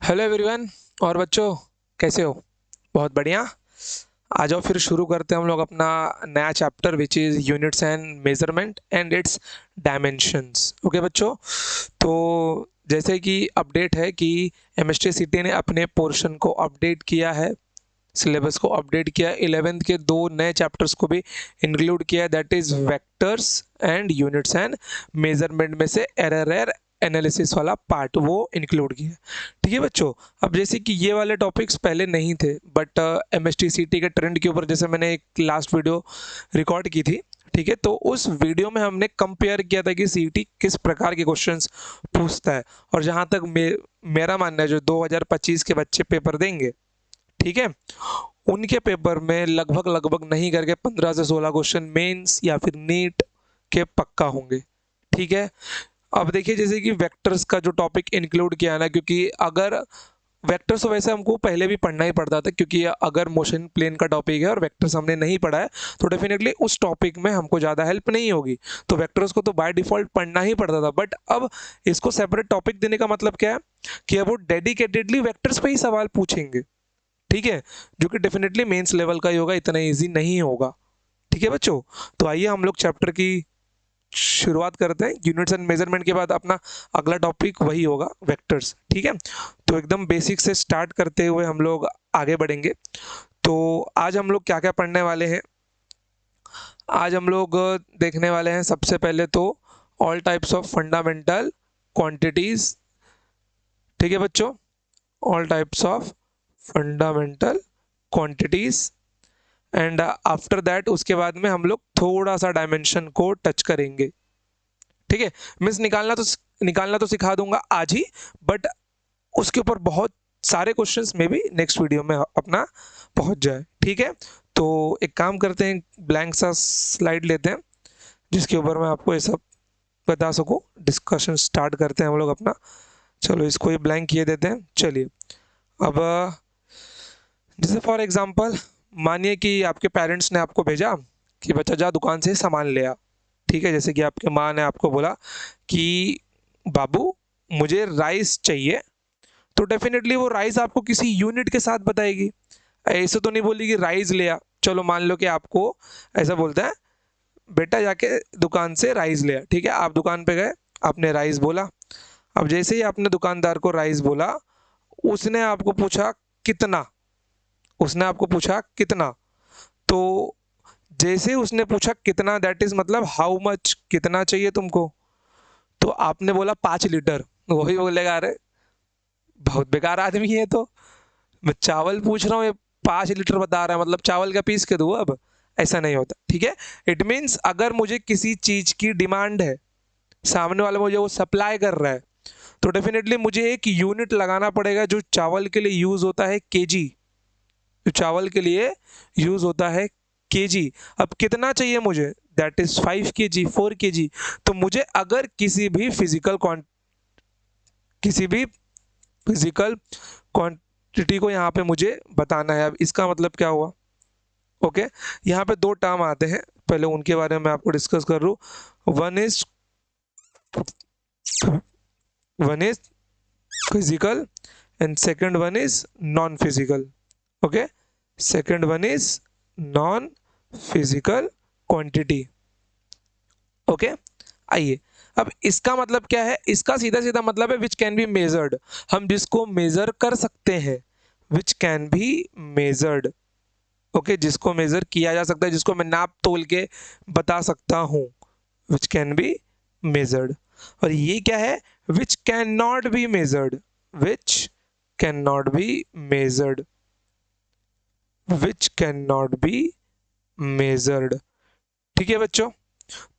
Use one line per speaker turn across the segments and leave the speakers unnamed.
Hello everyone. और बच्चों, कैसे हो? बहुत बढ़िया। आ जाओ फिर शुरू करते हैं हम लोग अपना नया chapter which is units and measurement and it's dimensions. Okay बच्चों, तो जैसे कि अपडेट है कि एमएसटी सिटी ने अपने पोर्शन को अपडेट किया है, सिलेबस को अपडेट किया, 11th के दो नए चैप्टर्स को भी इंक्लूड किया, that is vectors and units and measurement में से एरर एनालिसिस वाला पार्ट वो इंक्लूड किया। ठीक है बच्चों, अब जैसे कि ये वाले टॉपिक्स पहले नहीं थे, बट एमएसटीसीटी के ट्रेंड के ऊपर जैसे मैंने एक लास्ट वीडियो रिकॉर्ड की थी, ठीक है, तो उस वीडियो में हमने कंपेयर किया था कि सीईटी किस प्रकार के क्वेश्चंस पूछता है। और जहां तक मेरा मानना है, जो 2025 के बच्चे पेपर देंगे, ठीक है, उनके पेपर में लगभग लगभग नहीं करके 15 से 16 क्वेश्चन मेंस या फिर नीट के पक्का होंगे। ठीक है, अब देखिए जैसे कि वेक्टर्स का जो टॉपिक इंक्लूड किया ना, क्योंकि अगर वेक्टर्स तो वैसे हमको पहले भी पढ़ना ही पड़ता था, क्योंकि अगर मोशन प्लेन का टॉपिक है और वेक्टर्स हमने नहीं पढ़ा है तो डेफिनेटली उस टॉपिक में हमको ज़्यादा हेल्प नहीं होगी, तो वेक्टर्स को तो बाय डिफॉल्ट पढ़ना ही पड़ता था। बट अब इसको सेपरेट टॉपिक देने का मतलब क्या है कि अब वो डेडिकेटेडली वेक्टर्स पे ही सवाल पूछेंगे। ठीक है, जो कि डेफिनेटली मेंस लेवल का ही होगा, इतना इजी नहीं होगा। ठीक है बच्चों, तो आइए हम लोग चैप्टर की शुरुआत करते हैं। यूनिट्स एंड मेजरमेंट के बाद अपना अगला टॉपिक वही होगा, वेक्टर्स। ठीक है, तो एकदम बेसिक से स्टार्ट करते हुए हम लोग आगे बढ़ेंगे। तो आज हम लोग क्या क्या पढ़ने वाले हैं? आज हम लोग देखने वाले हैं सबसे पहले तो all types of fundamental quantities. ठीक है बच्चों, all types of fundamental quantities, and after that उसके बाद में हम लोग थोड़ा सा डायमेंशन को टच करेंगे। ठीक है, मीन्स निकालना तो सिखा दूंगा आज ही, बट उसके ऊपर बहुत सारे क्वेश्चंस में भी नेक्स्ट वीडियो में अपना पहुंच जाए। ठीक है, तो एक काम करते हैं, ब्लैंक सा स्लाइड लेते हैं जिसके ऊपर मैं आपको ये सब बता सकूं। डिस्कशन स्टार्ट करते हैं हम लोग अपना। चलो इसको ये ब्लैंक किए देते हैं। चलिए, अब जैसे फॉर एग्जांपल मानिए कि आपके पेरेंट्स ने आपको भेजा कि बच्चा जा दुकान से सामान ले आ। ठीक है, जैसे कि आपके माँ ने आपको बोला कि बाबू मुझे राइस चाहिए, तो डेफिनेटली वो राइस आपको किसी यूनिट के साथ बताएगी। ऐसे तो नहीं बोलेगी राइस ले आ। चलो मान लो कि आपको ऐसा बोलता है, बेटा जाके दुकान से राइस ले आ। ठीक है, आप दुकान पे गए, आपने राइस बोला। अब जैसे ही आपने दुकानदार को राइस बोला, उसने आपको पूछा कितना, उसने आपको पूछा कितना, तो जैसे ही उसने पूछा कितना, दैट इज मतलब हाउ मच, कितना चाहिए तुमको, तो आपने बोला 5 लीटर। वही बोलेगा अरे बहुत बेकार आदमी है, तो मैं चावल पूछ रहा हूँ, ये 5 लीटर बता रहा है, मतलब चावल का पीस के दूँ अब? ऐसा नहीं होता। ठीक है, इट मीन्स अगर मुझे किसी चीज की डिमांड है, सामने वाला मुझे वो सप्लाई कर रहा है, तो डेफिनेटली मुझे एक यूनिट लगाना पड़ेगा जो चावल के लिए यूज होता है, केजी। जो चावल के लिए यूज होता है केजी। अब कितना चाहिए मुझे, दैट इज 5 kg, 4 kg। तो मुझे अगर किसी भी फिजिकल क्वांटिटी को यहाँ पे मुझे बताना है। अब इसका मतलब क्या हुआ? ओके, यहाँ पे दो टर्म आते हैं, पहले उनके बारे में मैं आपको डिस्कस कर लूँ। One is one is physical and second one is non physical. Okay, second one is non physical quantity. Okay, आइए, अब इसका मतलब क्या है? इसका सीधा सीधा मतलब है विच कैन बी मेजर्ड, हम जिसको मेजर कर सकते हैं, विच कैन बी मेजर्ड। ओके, जिसको मेजर किया जा सकता है, जिसको मैं नाप तोल के बता सकता हूं, विच कैन बी मेजर्ड। और ये क्या है? Which can not be measured, which can not be measured, which can not be measured. ठीक है बच्चों,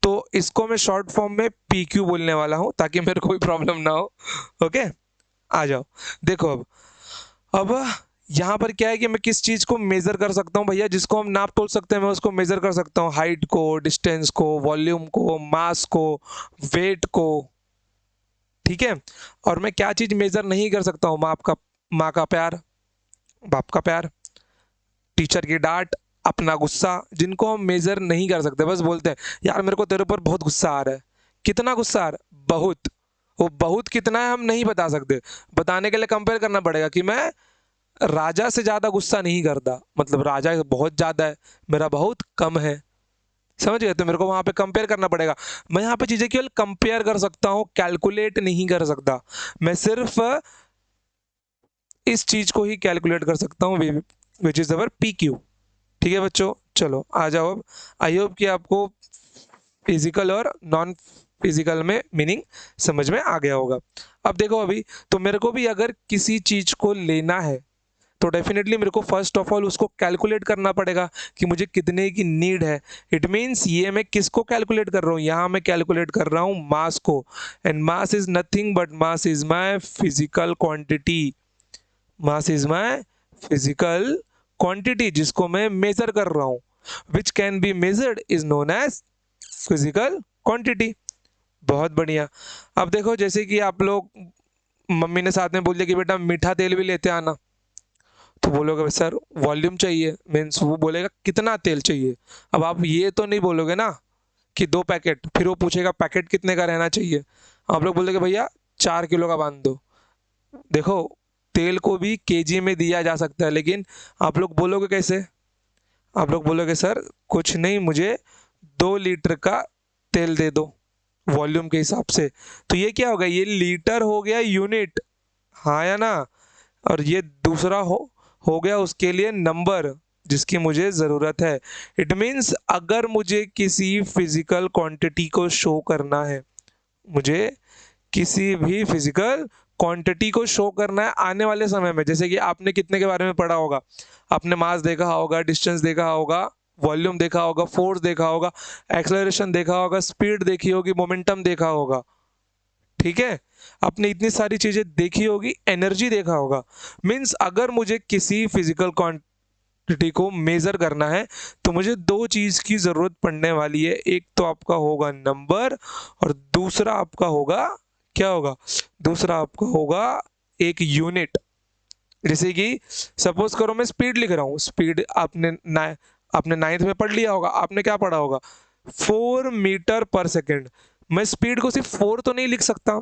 तो इसको मैं शॉर्ट फॉर्म में PQ बोलने वाला हूं ताकि मेरे को कोई प्रॉब्लम ना हो। ओके, आ जाओ, देखो अब यहाँ पर क्या है कि मैं किस चीज को मेजर कर सकता हूँ भैया? जिसको हम नाप तोल सकते हैं मैं उसको मेजर कर सकता हूँ, हाइट को, डिस्टेंस को, वॉल्यूम को, मास को, वेट को। ठीक है, और मैं क्या चीज मेजर नहीं कर सकता हूँ? माँ का प्यार, बाप का प्यार, टीचर की डांट, अपना गुस्सा, जिनको हम मेजर नहीं कर सकते। बस बोलते हैं यार मेरे को तेरे ऊपर बहुत गुस्सा आ रहा है। कितना गुस्सा आ रहा है? बहुत। वो बहुत कितना है हम नहीं बता सकते, बताने के लिए कंपेयर करना पड़ेगा कि मैं राजा से ज्यादा गुस्सा नहीं करता, मतलब राजा बहुत ज्यादा है, मेरा बहुत कम है। समझ गए? तो मेरे को वहां पे कंपेयर करना पड़ेगा। मैं यहाँ पे चीजें केवल कंपेयर कर सकता हूँ, कैलकुलेट नहीं कर सकता। मैं सिर्फ इस चीज को ही कैलकुलेट कर सकता हूँ, which is our P Q. ठीक है बच्चों, चलो आ जाओ अब। आई होप कि आपको फिजिकल और नॉन फिजिकल में मीनिंग समझ में आ गया होगा। अब देखो अभी, तो मेरे को भी अगर किसी चीज को लेना है तो डेफिनेटली मेरे को फर्स्ट ऑफ ऑल उसको कैलकुलेट करना पड़ेगा कि मुझे कितने की नीड है। इट मीन्स ये मैं किसको कैलकुलेट कर रहा हूँ, यहाँ मैं कैलकुलेट कर रहा हूँ मास को। And mass is nothing but mass is my physical quantity. Mass is my physical quantity जिसको मैं मेजर कर रहा हूँ। Which can be measured is known as physical quantity. बहुत बढ़िया। अब देखो, जैसे कि आप लोग, मम्मी ने साथ में बोल दिया कि बेटा मीठा तेल भी लेते आना, तो बोलोगे सर वॉल्यूम चाहिए, मीन्स वो बोलेगा कितना तेल चाहिए। अब आप ये तो नहीं बोलोगे ना कि 2 पैकेट, फिर वो पूछेगा पैकेट कितने का रहना चाहिए। आप लोग बोलोगे भैया 4 किलो का बांध दो। देखो, तेल को भी केजी में दिया जा सकता है, लेकिन आप लोग बोलोगे कैसे? आप लोग बोलोगे सर कुछ नहीं, मुझे 2 लीटर का तेल दे दो वॉल्यूम के हिसाब से। तो ये क्या होगा, ये लीटर हो गया यूनिट, हाँ या ना? और ये दूसरा हो गया उसके लिए नंबर जिसकी मुझे ज़रूरत है। इट मीन्स अगर मुझे किसी फिजिकल क्वांटिटी को शो करना है, मुझे किसी भी फिजिकल क्वांटिटी को शो करना है आने वाले समय में, जैसे कि आपने कितने के बारे में पढ़ा होगा, आपने मास देखा होगा, डिस्टेंस देखा होगा, वॉल्यूम देखा होगा, फोर्स देखा होगा, एक्सेलरेशन देखा होगा, स्पीड देखी होगी, मोमेंटम देखा होगा। ठीक है, आपने इतनी सारी चीजें देखी होगी, एनर्जी देखा होगा। मीन्स अगर मुझे किसी फिजिकल क्वांटिटी को मेजर करना है तो मुझे 2 चीज की जरूरत पड़ने वाली है। एक तो आपका होगा नंबर, और दूसरा आपका होगा, क्या होगा? दूसरा आपका होगा एक यूनिट। जैसे कि सपोज करो मैं स्पीड लिख रहा हूँ, स्पीड आपने नाइन्थ में पढ़ लिया होगा, आपने क्या पढ़ा होगा? 4 मीटर पर सेकेंड। मैं स्पीड को सिर्फ 4 तो नहीं लिख सकता,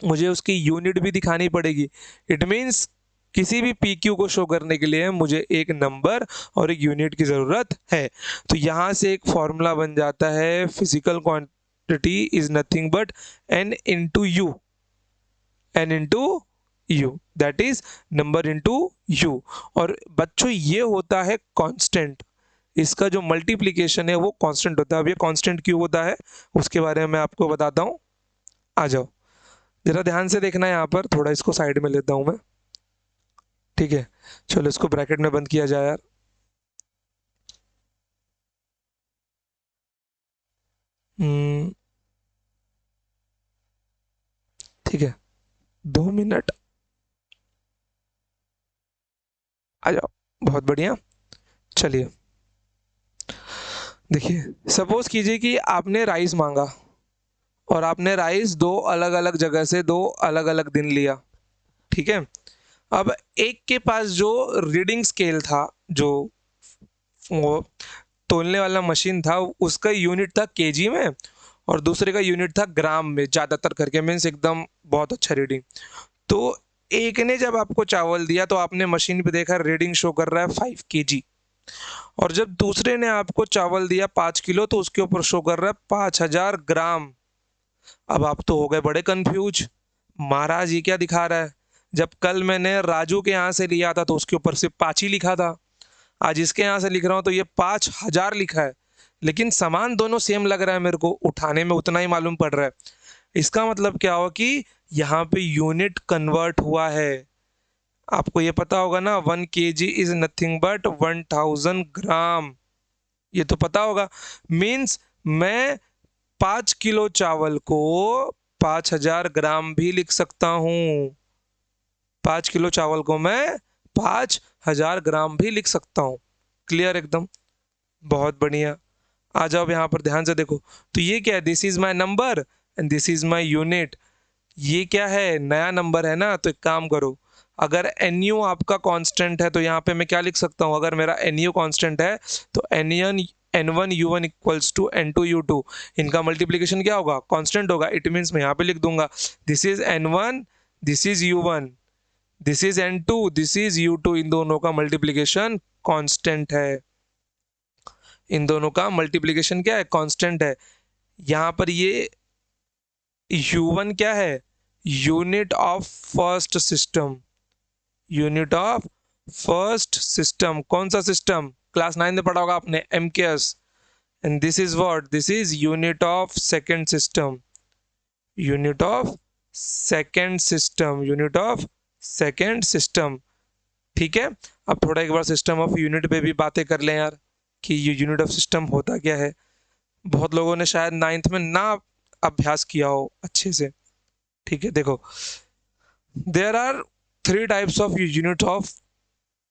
मुझे उसकी यूनिट भी दिखानी पड़ेगी। इट मीन्स किसी भी पी क्यू को शो करने के लिए मुझे एक नंबर और एक यूनिट की ज़रूरत है। तो यहाँ से एक फॉर्मूला बन जाता है, physical quantity is nothing but N into U. N into U, that is number into U. और बच्चों ये होता है कांस्टेंट, इसका जो मल्टीप्लिकेशन है वो कांस्टेंट होता है। अब ये कांस्टेंट क्यों होता है उसके बारे में मैं आपको बताता हूँ। आ जाओ, जरा ध्यान से देखना है, यहाँ पर थोड़ा इसको साइड में लेता हूं मैं। ठीक है, चलो इसको ब्रैकेट में बंद किया जाए यार। हम्म, ठीक है, 2 मिनट। आ जाओ, बहुत बढ़िया। चलिए, देखिए, सपोज कीजिए कि आपने राइस मांगा, और आपने राइस 2 अलग अलग जगह से 2 अलग अलग दिन लिया। ठीक है, अब एक के पास जो रीडिंग स्केल था, जो वो तोलने वाला मशीन था, उसका यूनिट था केजी में, और दूसरे का यूनिट था ग्राम में, ज्यादातर करके, मीन्स एकदम बहुत अच्छा रीडिंग। तो एक ने जब आपको चावल दिया तो आपने मशीन पे देखा रीडिंग शो कर रहा है 5 kg, और जब दूसरे ने आपको चावल दिया 5 किलो तो उसके ऊपर शो कर रहा है 5000 ग्राम। अब आप तो हो गए बड़े कंफ्यूज, महाराज ये क्या दिखा रहा है? जब कल मैंने राजू के यहाँ से लिया था तो उसके ऊपर सिर्फ 5 ही लिखा था, आज इसके यहाँ से लिख रहा हूँ तो ये 5000 लिखा है, लेकिन सामान दोनों सेम लग रहा है, मेरे को उठाने में उतना ही मालूम पड़ रहा है। इसका मतलब क्या हुआ कि यहाँ पे यूनिट कन्वर्ट हुआ है। आपको ये पता होगा ना, 1 kg इज नथिंग बट 1000 ग्राम, ये तो पता होगा। मीन्स मैं 5 किलो चावल को 5000 ग्राम भी लिख सकता हूँ। 5 किलो चावल को मैं 5000 ग्राम भी लिख सकता हूँ। क्लियर एकदम? बहुत बढ़िया। आ जाओ यहाँ पर ध्यान से देखो, तो ये क्या है? This is my number and this is my unit. ये क्या है? नया नंबर है ना। तो एक काम करो, अगर एन आपका कांस्टेंट है तो यहाँ पे मैं क्या लिख सकता हूँ? अगर मेरा एन कांस्टेंट है तो N1 U1 equals to N2 U2, इनका मल्टीप्लीकेशन क्या होगा, कांस्टेंट होगा। इट मीन्स मैं यहाँ पे लिख दूंगा this is N1, this is U1, this is N2, this is U2, इन दोनों का मल्टीप्लीकेशन कांस्टेंट है। इन दोनों का मल्टीप्लीकेशन क्या है, कांस्टेंट है। यहाँ पर ये U1 क्या है, unit of first system, unit of first system. कौन सा सिस्टम, क्लास 9 में पढ़ा होगा आपने, MKS। And this is what, this is unit of second system, unit of second system, unit of second system. ठीक है, अब थोड़ा एक बार सिस्टम ऑफ यूनिट पे भी बातें कर लें यार, कि ये यूनिट ऑफ सिस्टम होता क्या है। बहुत लोगों ने शायद 9th में ना अभ्यास किया हो अच्छे से। ठीक है, देखो there are 3 types of unit of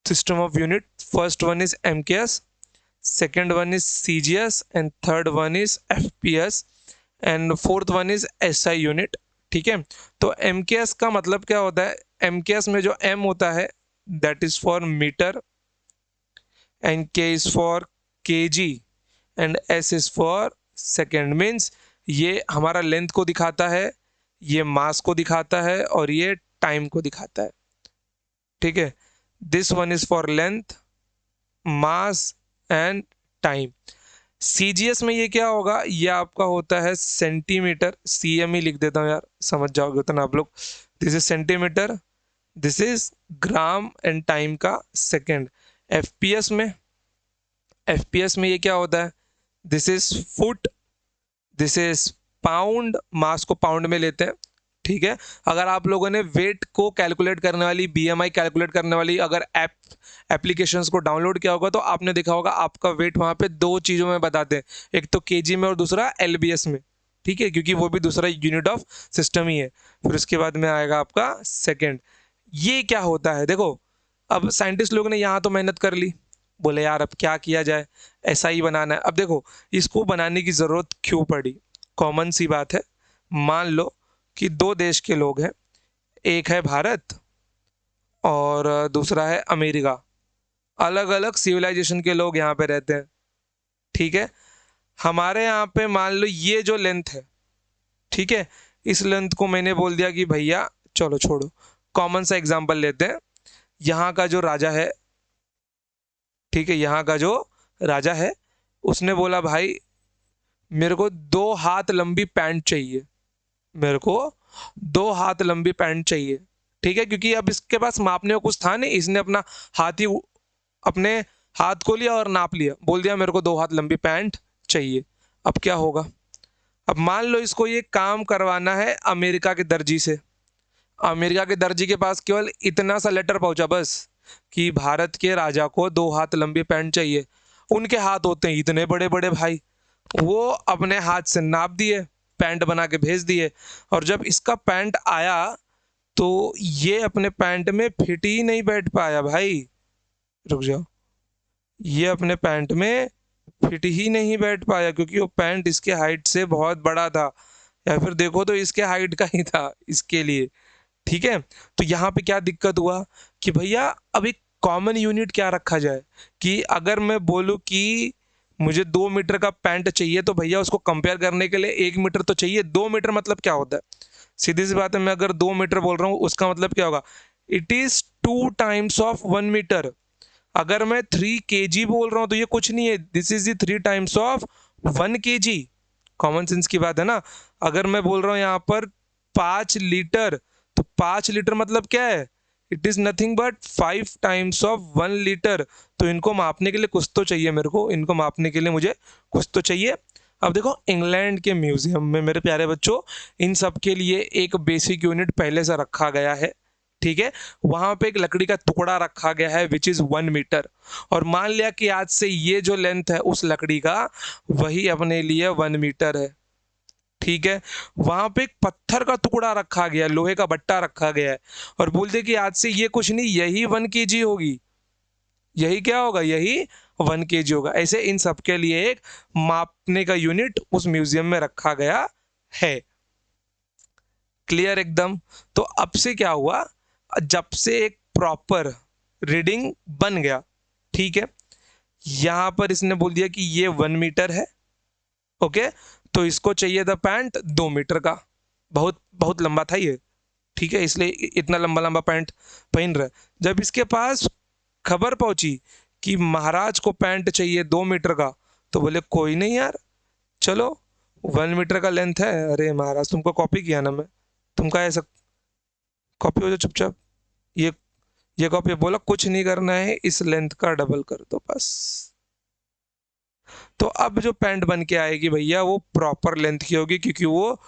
system of unit. First one is MKS, second one is CGS, and third one is FPS, and fourth one is SI unit. ठीक है, तो MKS का मतलब क्या होता है, MKS में जो M होता है that is for meter, and K is for kg, and S is for second, means ये हमारा लेंथ को दिखाता है, ये मास को दिखाता है, और ये टाइम को दिखाता है। ठीक है, this one is for length, mass and time. CGS में ये क्या होगा, ये आपका होता है सेंटीमीटर, सीएम ही लिख देता हूँ यार, समझ जाओगे उतना आप लोग। This is centimetre, this is gram and time का सेकंड। एफपीएस में ये क्या होता है, this is foot, this is pound, mass को पाउंड में लेते हैं। ठीक है, अगर आप लोगों ने वेट को कैलकुलेट करने वाली, बीएमआई कैलकुलेट करने वाली अगर एप्लीकेशंस को डाउनलोड किया होगा, तो आपने देखा होगा आपका वेट वहाँ पे 2 चीज़ों में बताते हैं, एक तो केजी में और दूसरा एलबीएस में। ठीक है, क्योंकि वो भी दूसरा यूनिट ऑफ सिस्टम ही है। फिर उसके बाद में आएगा आपका सेकेंड। ये क्या होता है, देखो अब साइंटिस्ट लोग ने यहाँ तो मेहनत कर ली, बोले यार अब क्या किया जाए, ऐसा ही बनाना है। अब देखो इसको बनाने की ज़रूरत क्यों पड़ी, कॉमन सी बात है। मान लो कि 2 देश के लोग हैं, एक है भारत और दूसरा है अमेरिका। अलग अलग सिविलाइजेशन के लोग यहाँ पे रहते हैं। ठीक है, हमारे यहाँ पे मान लो ये जो लेंथ है, ठीक है, इस लेंथ को मैंने बोल दिया कि भैया चलो छोड़ो, कॉमन सा एग्जांपल लेते हैं। यहाँ का जो राजा है, ठीक है, यहाँ का जो राजा है, उसने बोला भाई मेरे को 2 हाथ लंबी पैंट चाहिए, मेरे को 2 हाथ लंबी पैंट चाहिए। ठीक है, क्योंकि अब इसके पास मापने को कुछ था नहीं, इसने अपना हाथ ही अपने हाथ को लिया और नाप लिया, बोल दिया मेरे को 2 हाथ लंबी पैंट चाहिए। अब क्या होगा, अब मान लो इसको ये काम करवाना है अमेरिका के दर्जी से। अमेरिका के दर्जी के पास केवल इतना सा लेटर पहुंचा बस, कि भारत के राजा को 2 हाथ लंबी पैंट चाहिए। उनके हाथ होते हैं इतने बड़े बड़े भाई, वो अपने हाथ से नाप दिए, पैंट बना के भेज दिए। और जब इसका पैंट आया तो ये अपने पैंट में फिट ही नहीं बैठ पाया भाई, रुक जाओ, ये अपने पैंट में फिट ही नहीं बैठ पाया, क्योंकि वो पैंट इसके हाइट से बहुत बड़ा था, या फिर देखो तो इसके हाइट का ही था इसके लिए। ठीक है, तो यहाँ पे क्या दिक्कत हुआ कि भैया अब एक कॉमन यूनिट क्या रखा जाए, कि अगर मैं बोलूँ कि मुझे 2 मीटर का पैंट चाहिए, तो भैया उसको कंपेयर करने के लिए 1 मीटर तो चाहिए। 2 मीटर मतलब क्या होता है, सीधी सी बात है, मैं अगर 2 मीटर बोल रहा हूँ उसका मतलब क्या होगा, it is 2 times of 1 metre. अगर मैं 3 kg बोल रहा हूँ तो ये कुछ नहीं है, this is the 3 times of 1 kg। Common sense की बात है ना। अगर मैं बोल रहा हूँ यहाँ पर 5 लीटर, तो 5 लीटर मतलब क्या है, it is nothing but 5 times of 1 litre. तो इनको मापने के लिए कुछ तो चाहिए मेरे को, इनको मापने के लिए मुझे कुछ तो चाहिए। अब देखो इंग्लैंड के म्यूजियम में मेरे प्यारे बच्चों, इन सब के लिए एक बेसिक यूनिट पहले से रखा गया है। ठीक है, वहां पे एक लकड़ी का टुकड़ा रखा गया है विच इज 1 मीटर, और मान लिया कि आज से ये जो लेंथ है उस लकड़ी का, वही अपने लिए 1 मीटर है। ठीक है, वहां पे एक पत्थर का टुकड़ा रखा गया, लोहे का बट्टा रखा गया है, और बोलते कि आज से ये कुछ नहीं, यही 1 kg होगी, यही क्या होगा, यही 1 kg होगा। ऐसे इन सब के लिए एक मापने का यूनिट उस म्यूजियम में रखा गया है। क्लियर एकदम। तो अब से क्या हुआ, जब से एक प्रॉपर रीडिंग बन गया, ठीक है, यहां पर इसने बोल दिया कि ये 1 मीटर है। ओके, तो इसको चाहिए था पैंट 2 मीटर का, बहुत बहुत लंबा था ये, ठीक है, इसलिए इतना लंबा लंबा पैंट पहन रहा है। जब इसके पास खबर पहुंची कि महाराज को पैंट चाहिए 2 मीटर का, तो बोले कोई नहीं यार, चलो 1 मीटर का लेंथ है। अरे महाराज तुमको कॉपी किया ना मैं, तुमका ऐसा कॉपी हो जाए चुपचाप। ये ये कॉपी बोला कुछ नहीं करना है, इस लेंथ का डबल कर दो बस। तो अब जो पैंट बन के आएगी भैया वो प्रॉपर लेंथ की होगी, क्योंकि वो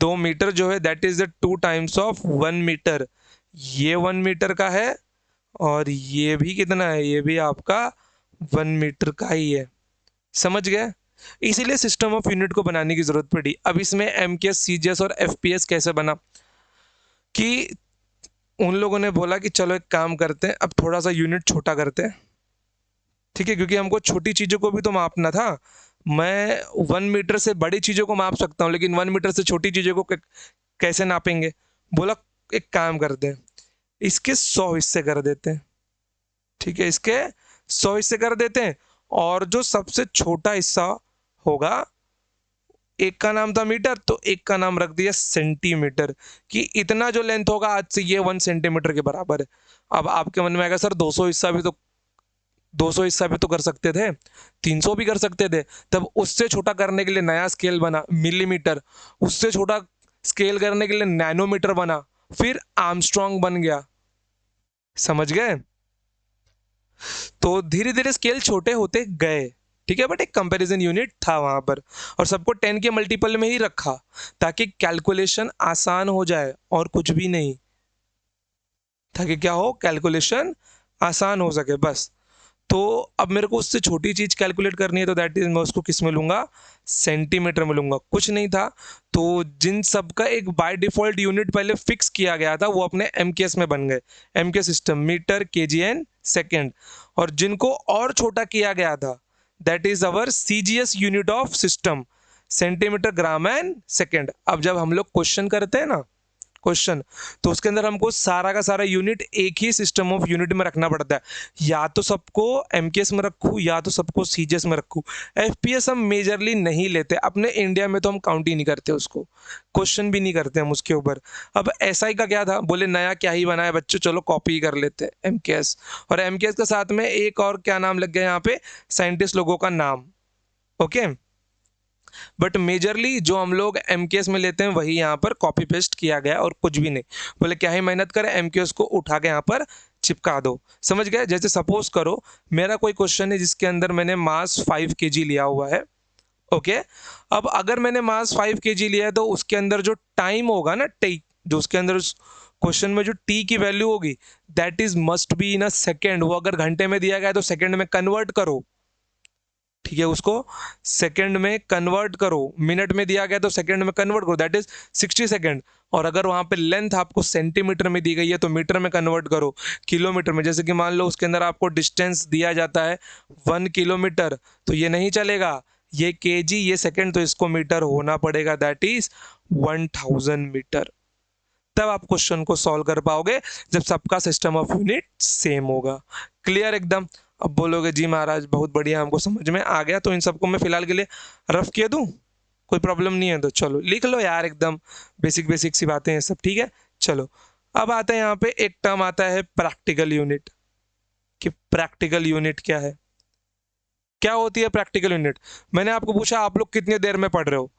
2 मीटर जो है that is the 2 times of 1 metre. ये 1 मीटर का है और ये भी कितना है, ये भी आपका 1 मीटर का ही है। समझ गए? इसीलिए सिस्टम ऑफ यूनिट को बनाने की जरूरत पड़ी। अब इसमें एमकेएस, सीजीएस और एफपीएस कैसे बना कि उन लोगों ने बोला कि चलो एक काम करते हैं, अब थोड़ा सा यूनिट छोटा करते हैं, ठीक है, क्योंकि हमको छोटी चीज़ों को भी तो मापना था। मैं 1 मीटर से बड़ी चीज़ों को माप सकता हूँ, लेकिन 1 मीटर से छोटी चीज़ों को कैसे नापेंगे? बोला एक काम करते हैं, इसके 100 हिस्से कर देते हैं, ठीक है, इसके 100 हिस्से कर देते हैं, और जो सबसे छोटा हिस्सा होगा, एक का नाम था मीटर तो एक का नाम रख दिया सेंटीमीटर, कि इतना जो लेंथ होगा आज से ये 1 सेंटीमीटर के बराबर है। अब आपके मन में आएगा सर 200 हिस्सा भी तो कर सकते थे, 300 भी कर सकते थे। तब उससे छोटा करने के लिए नया स्केल बना मिलीमीटर, उससे छोटा स्केल करने के लिए नैनोमीटर बना, फिर आर्मस्ट्रॉन्ग बन गया। समझ गए? तो धीरे धीरे स्केल छोटे होते गए, ठीक है, बट एक कंपैरिजन यूनिट था वहां पर, और सबको 10 के मल्टीपल में ही रखा ताकि कैलकुलेशन आसान हो जाए, और कुछ भी नहीं, ताकि क्या हो, कैलकुलेशन आसान हो सके बस। तो अब मेरे को उससे छोटी चीज कैलकुलेट करनी है, तो दैट इज मैं उसको किस में लूंगा, सेंटीमीटर में लूंगा। कुछ नहीं था, तो जिन सब का एक बाय डिफॉल्ट यूनिट पहले फिक्स किया गया था वो अपने एमकेएस में बन गए, MK system, metre, KG and second. और जिनको और छोटा किया गया था that is our CGS unit of system, centimetre, gram and second. अब जब हम लोग क्वेश्चन करते हैं ना, क्वेश्चन, तो उसके अंदर हमको सारा का सारा यूनिट एक ही सिस्टम ऑफ यूनिट में रखना पड़ता है। या तो सबको एमकेएस में रखूँ या तो सबको सीजीएस में रखूँ। एफपीएस हम मेजरली नहीं लेते अपने इंडिया में, तो हम काउंट ही नहीं करते उसको, क्वेश्चन भी नहीं करते हम उसके ऊपर। अब एसआई का क्या था, बोले नया क्या ही बना है बच्चों, चलो कॉपी कर लेते हैं एमकेएस, और एमकेएस के साथ में एक और क्या नाम लग गया यहाँ पे, साइंटिस्ट लोगों का नाम। ओके, बट मेजरली जो हम लोग एमकेएस में लेते हैं वही यहाँ पर कॉपी पेस्ट किया गया, और कुछ भी नहीं। बोले क्या ही मेहनत करें, एमकेएस को उठा के यहाँ पर चिपका दो। समझ गए? जैसे सपोज करो मेरा कोई क्वेश्चन है जिसके अंदर मैंने मास 5 kg लिया हुआ है। ओके, अब अगर मैंने मास 5 kg लिया है तो उसके अंदर जो टाइम होगा ना, टी, जो उसके अंदर क्वेश्चन में जो टी की वैल्यू होगी that is must be in a second. वो अगर घंटे में दिया गया है तो सेकेंड में कन्वर्ट करो, ठीक है, उसको सेकंड में कन्वर्ट करो। मिनट में दिया गया तो सेकंड में कन्वर्ट करो, दैट इज 60 सेकंड। और अगर वहां पे लेंथ आपको सेंटीमीटर में दी गई है तो मीटर में कन्वर्ट करो, किलोमीटर में। जैसे कि मान लो उसके अंदर आपको डिस्टेंस दिया जाता है 1 किलोमीटर, तो ये नहीं चलेगा, ये केजी, ये सेकंड, तो इसको मीटर होना पड़ेगा, दैट इज 1000 मीटर। तब आप क्वेश्चन को सॉल्व कर पाओगे जब सबका सिस्टम ऑफ यूनिट सेम होगा। क्लियर एकदम? अब बोलोगे जी महाराज बहुत बढ़िया, हमको समझ में आ गया, तो इन सबको मैं फिलहाल के लिए रफ किया दूं, कोई प्रॉब्लम नहीं है तो चलो लिख लो यार, एकदम बेसिक बेसिक सी बातें हैं सब, ठीक है। चलो अब आते हैं यहाँ पे एक टर्म आता है प्रैक्टिकल यूनिट, कि प्रैक्टिकल यूनिट क्या है, क्या होती है प्रैक्टिकल यूनिट। मैंने आपको पूछा आप लोग कितनी देर में पढ़ रहे हो,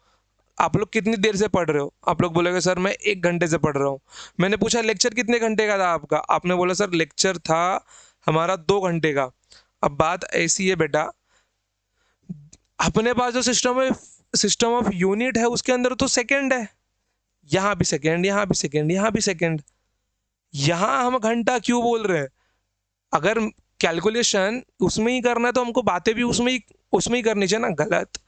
आप लोग कितनी देर से पढ़ रहे हो, आप लोग बोलेगे सर मैं 1 घंटे से पढ़ रहा हूँ। मैंने पूछा लेक्चर कितने घंटे का था आपका, आपने बोला सर लेक्चर था हमारा 2 घंटे का। अब बात ऐसी है बेटा, अपने पास जो सिस्टम ऑफ यूनिट है उसके अंदर तो सेकंड है, यहाँ भी सेकंड, यहाँ भी सेकंड, यहाँ भी सेकंड, यहाँ हम घंटा क्यों बोल रहे हैं? अगर कैलकुलेशन उसमें ही करना है तो हमको बातें भी उसमें ही करनी चाहिए ना, गलत।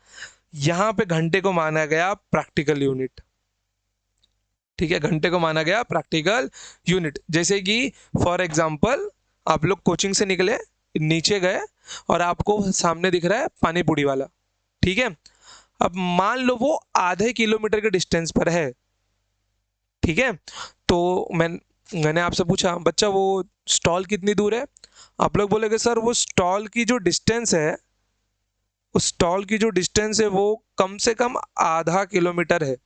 यहाँ पे घंटे को माना गया प्रैक्टिकल यूनिट, ठीक है, घंटे को माना गया प्रैक्टिकल यूनिट। जैसे कि फॉर एग्जांपल आप लोग कोचिंग से निकले, नीचे गए, और आपको सामने दिख रहा है पानी पूरी वाला, ठीक है। अब मान लो वो आधे किलोमीटर के डिस्टेंस पर है, ठीक है। तो मैं मैंने आपसे पूछा बच्चा वो स्टॉल कितनी दूर है, आप लोग बोलेगे सर वो स्टॉल की जो डिस्टेंस है, उस स्टॉल की जो डिस्टेंस है वो कम से कम आधा किलोमीटर है।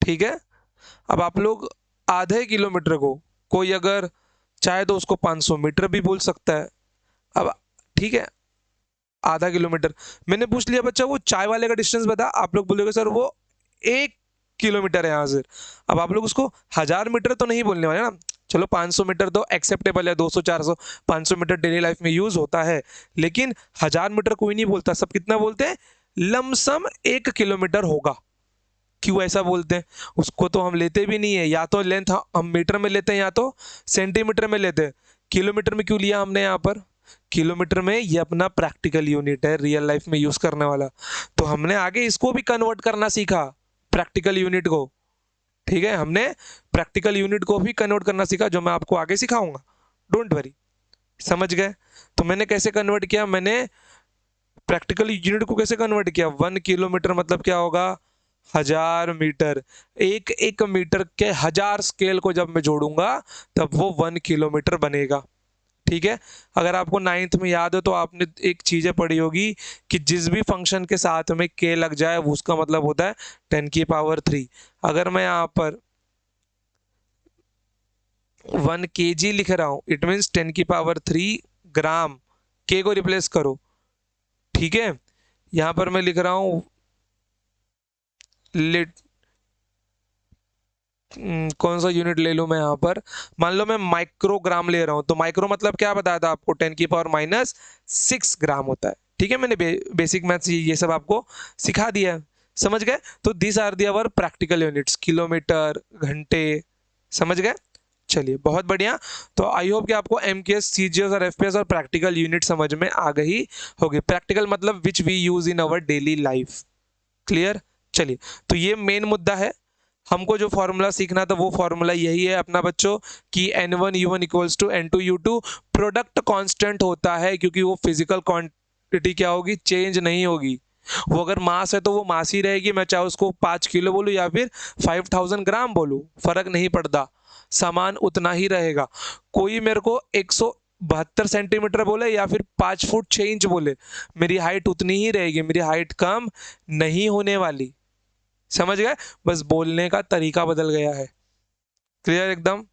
ठीक है, अब आप लोग आधे किलोमीटर को कोई अगर चाहे तो उसको 500 मीटर भी बोल सकता है। अब ठीक है, आधा किलोमीटर मैंने पूछ लिया बच्चा वो चाय वाले का डिस्टेंस बता, आप लोग बोलोगे सर वो 1 किलोमीटर है यहाँ से। अब आप लोग उसको 1000 मीटर तो नहीं बोलने वाले ना, चलो 500 मीटर तो एक्सेप्टेबल है, 200 400 500 मीटर डेली लाइफ में यूज होता है, लेकिन 1000 मीटर कोई नहीं बोलता, सब कितना बोलते हैं, लमसम 1 किलोमीटर होगा। क्यों ऐसा बोलते हैं, उसको तो हम लेते भी नहीं है, या तो लेंथ हम मीटर में लेते हैं या तो सेंटीमीटर में लेते हैं। किलोमीटर में क्यों लिया हमने यहाँ पर, किलोमीटर में ये अपना प्रैक्टिकल यूनिट है, रियल लाइफ में यूज करने वाला। तो हमने आगे इसको भी कन्वर्ट करना सीखा, प्रैक्टिकल यूनिट को। ठीक है, हमने प्रैक्टिकल यूनिट को भी कन्वर्ट करना सीखा, जो मैं आपको आगे सिखाऊंगा, डोंट वरी। समझ गए। तो मैंने कैसे कन्वर्ट किया, मैंने प्रैक्टिकल यूनिट को कैसे कन्वर्ट किया, 1 किलोमीटर मतलब क्या होगा, 1000 मीटर। एक एक मीटर के 1000 स्केल को जब मैं जोड़ूंगा तब वो 1 किलोमीटर बनेगा। ठीक है, अगर आपको नाइन्थ में याद हो तो आपने एक चीजें पढ़ी होगी कि जिस भी फंक्शन के साथ में के लग जाए वो उसका मतलब होता है 10 की पावर 3। अगर मैं यहाँ पर 1 kg लिख रहा हूं, इट मीन्स 10 की पावर 3 ग्राम। के को रिप्लेस करो। ठीक है, यहां पर मैं लिख रहा हूं लिट कौन सा यूनिट ले लूं मैं यहाँ पर, मान लो मैं माइक्रोग्राम ले रहा हूं, तो माइक्रो मतलब क्या बताया था आपको, 10 की पावर -6 ग्राम होता है। ठीक है, मैंने बेसिक मैथ्स ये सब आपको सिखा दिया है, समझ गए। तो this are the our practical units, kilometre, घंटे, समझ गए। चलिए बहुत बढ़िया। तो आई होप कि आपको एमकेएस, सीजीएस और एफपीएस और प्रैक्टिकल यूनिट समझ में आ गई होगी। प्रैक्टिकल मतलब which we use in our daily life. Clear. चलिए, तो ये मेन मुद्दा है। हमको जो फॉर्मूला सीखना था वो फॉर्मूला यही है अपना बच्चों, कि N1 U1 equals to N2 U2। Product constant होता है क्योंकि वो फिजिकल क्वांटिटी क्या होगी, चेंज नहीं होगी। वो अगर मास है तो वो मास ही रहेगी, मैं चाहे उसको 5 किलो बोलूँ या फिर 5000 ग्राम बोलूँ, फर्क नहीं पड़ता, सामान उतना ही रहेगा। कोई मेरे को 172 सेंटीमीटर बोले या फिर 5 फुट 6 इंच बोले, मेरी हाइट उतनी ही रहेगी, मेरी हाइट कम नहीं होने वाली। समझ गए, बस बोलने का तरीका बदल गया है। क्लियर एकदम।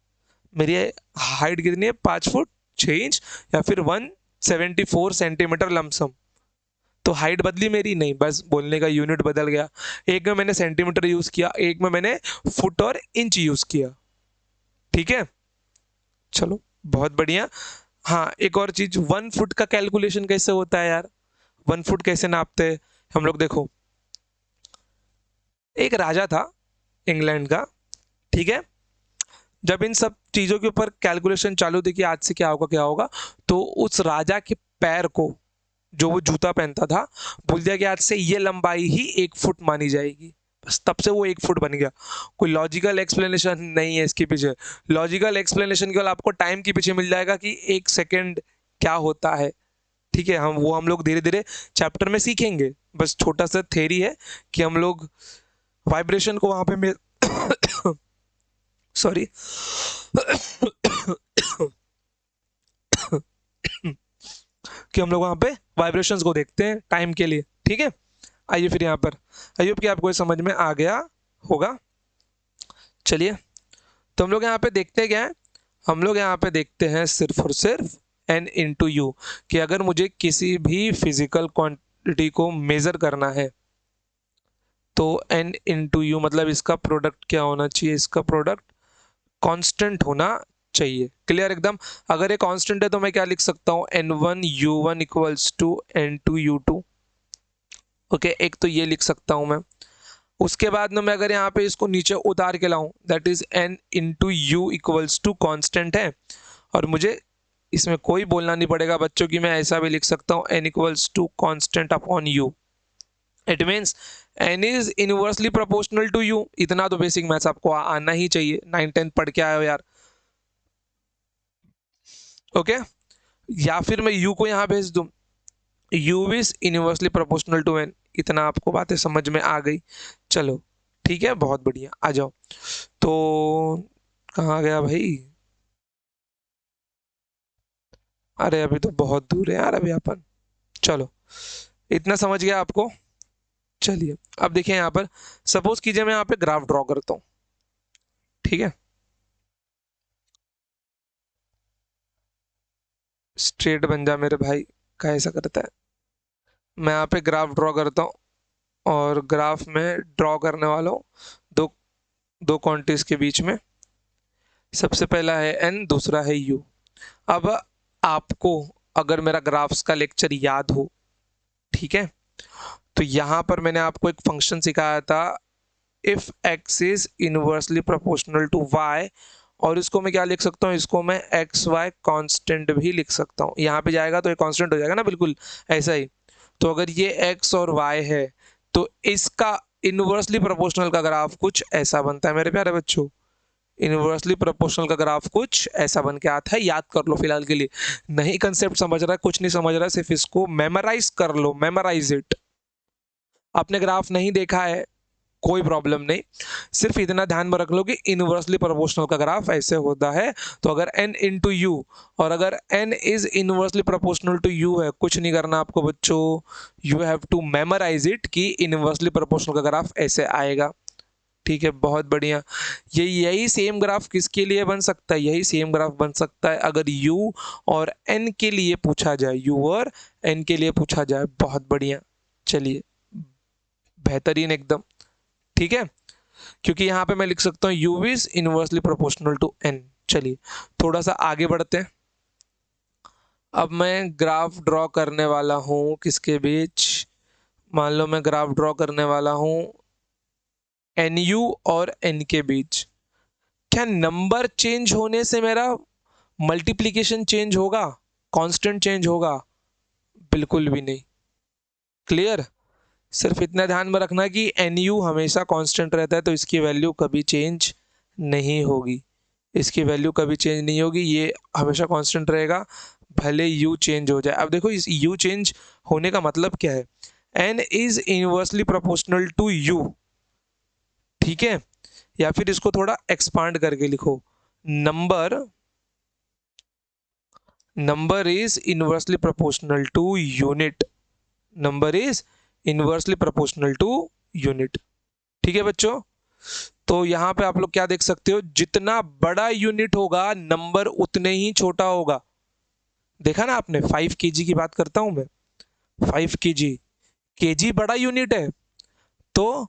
मेरी हाइट कितनी है, 5 फुट 6 इंच या फिर 174 सेंटीमीटर लमसम। तो हाइट बदली मेरी नहीं, बस बोलने का यूनिट बदल गया। एक में मैंने सेंटीमीटर यूज किया, एक में मैंने फुट और इंच यूज किया। ठीक है, चलो बहुत बढ़िया। हाँ, एक और चीज, 1 फुट का कैलकुलेशन कैसे होता है यार, 1 फुट कैसे नापते हैं हम लोग, देखो। एक राजा था इंग्लैंड का। ठीक है, जब इन सब चीजों के ऊपर कैलकुलेशन चालू थी कि आज से क्या होगा क्या होगा, तो उस राजा के पैर को, जो वो जूता पहनता था, बोल दिया कि आज से ये लंबाई ही 1 फुट मानी जाएगी। बस तब से वो 1 फुट बन गया। कोई लॉजिकल एक्सप्लेनेशन नहीं है इसके पीछे। लॉजिकल एक्सप्लेनेशन केवल आपको टाइम के पीछे मिल जाएगा कि 1 सेकेंड क्या होता है। ठीक है, हम लोग धीरे धीरे चैप्टर में सीखेंगे। बस छोटा सा थेरी है कि हम लोग वाइब्रेशन को वहां पे सॉरी कि हम लोग वहां पे वाइब्रेशंस को देखते हैं टाइम के लिए। ठीक है, आइए फिर यहाँ पर, आइए कि आपको समझ में आ गया होगा। चलिए, तो हम लोग यहाँ पे देखते क्या है, हम लोग यहाँ पे देखते हैं सिर्फ और सिर्फ N/U, कि अगर मुझे किसी भी फिजिकल क्वांटिटी को मेजर करना है तो N/U मतलब इसका प्रोडक्ट क्या होना चाहिए, इसका प्रोडक्ट कांस्टेंट होना चाहिए। क्लियर एकदम। अगर ये कांस्टेंट है तो मैं क्या लिख सकता हूँ, N1U1 equals to N2U2। Okay, एक तो ये लिख सकता हूं मैं। उसके बाद में मैं अगर यहाँ पे इसको नीचे उतार के लाऊं, that is N/U equals to constant है, और मुझे इसमें कोई बोलना नहीं पड़ेगा बच्चों की, मैं ऐसा भी लिख सकता हूँ N equals to constant upon U। It means N is inversely proportional to U। इतना तो बेसिक मैथ्स आपको आना ही चाहिए, 9th 10th पढ़ के आए हो यार। ओके, या फिर मैं U को यहाँ भेज दूं, U is inversely proportional to N। इतना आपको बातें समझ में आ गई। चलो ठीक है, बहुत बढ़िया, आ जाओ। तो कहाँ गया भाई? अरे अभी तो बहुत दूर है यार अभी अपन। चलो, इतना समझ गया आपको। चलिए, अब देखिए यहाँ पर, सपोज कीजिए मैं यहाँ पे ग्राफ ड्रॉ करता हूँ। ठीक है, स्ट्रेट बन जा मेरे भाई, का ऐसा करता है। मैं यहाँ पे ग्राफ ड्रॉ करता हूँ, और ग्राफ में ड्रॉ करने वाला हूँ दो दो क्वांटिटीज के बीच में। सबसे पहला है एन, दूसरा है यू। अब आपको अगर मेरा ग्राफ्स का लेक्चर याद हो, ठीक है, तो यहाँ पर मैंने आपको एक फंक्शन सिखाया था, if X is inversely proportional to Y. और इसको मैं क्या लिख सकता हूँ, इसको मैं एक्स वाई कांस्टेंट भी लिख सकता हूँ। यहाँ पे जाएगा तो ये कांस्टेंट हो जाएगा ना, बिल्कुल ऐसा ही। तो अगर ये एक्स और वाई है, तो इसका इनवर्सली प्रोपोर्शनल का ग्राफ कुछ ऐसा बनता है मेरे प्यारे बच्चों। इनवर्सली प्रोपोर्शनल का ग्राफ कुछ ऐसा बन के आता है, याद कर लो फिलहाल के लिए। नहीं कंसेप्ट समझ रहा है, कुछ नहीं समझ रहा है, सिर्फ इसको मेमोराइज कर लो, मेमोराइज इट। आपने ग्राफ नहीं देखा है, कोई प्रॉब्लम नहीं, सिर्फ इतना ध्यान में रख लो कि इनवर्सली प्रोपोर्शनल का ग्राफ ऐसे होता है। तो अगर n इंटू यू, और अगर n is inversely proportional to U है, कुछ नहीं करना आपको बच्चों, you have to memorise it कि इनवर्सली प्रोपोर्शनल का ग्राफ ऐसे आएगा। ठीक है, बहुत बढ़िया। यही सेम ग्राफ किसके लिए बन सकता है, यही सेम ग्राफ बन सकता है अगर u और n के लिए पूछा जाए, u और n के लिए पूछा जाए। बहुत बढ़िया, चलिए, बेहतरीन एकदम। ठीक है, क्योंकि यहाँ पे मैं लिख सकता हूँ u is inversely proportional to n। चलिए, थोड़ा सा आगे बढ़ते हैं। अब मैं ग्राफ ड्रॉ करने वाला हूँ किसके बीच, मान लो मैं ग्राफ ड्रॉ करने वाला हूँ nu और n के बीच। क्या नंबर चेंज होने से मेरा मल्टीप्लिकेशन चेंज होगा, कांस्टेंट चेंज होगा? बिल्कुल भी नहीं। क्लियर? सिर्फ इतना ध्यान में रखना कि nu हमेशा कांस्टेंट रहता है, तो इसकी वैल्यू कभी चेंज नहीं होगी। इसकी वैल्यू कभी चेंज नहीं होगी, ये हमेशा कांस्टेंट रहेगा, भले u चेंज हो जाए। अब देखो, इस u चेंज होने का मतलब क्या है, n is inversely proportional to u। ठीक है, या फिर इसको थोड़ा एक्सपांड करके लिखो, number number is inversely proportional to unit. Number is inversely proportional to unit. ठीक है बच्चों, तो यहां पे आप लोग क्या देख सकते हो, जितना बड़ा यूनिट होगा नंबर उतने ही छोटा होगा। देखा ना आपने, 5 kg की बात करता हूं मैं, 5 kg, kg बड़ा यूनिट है, तो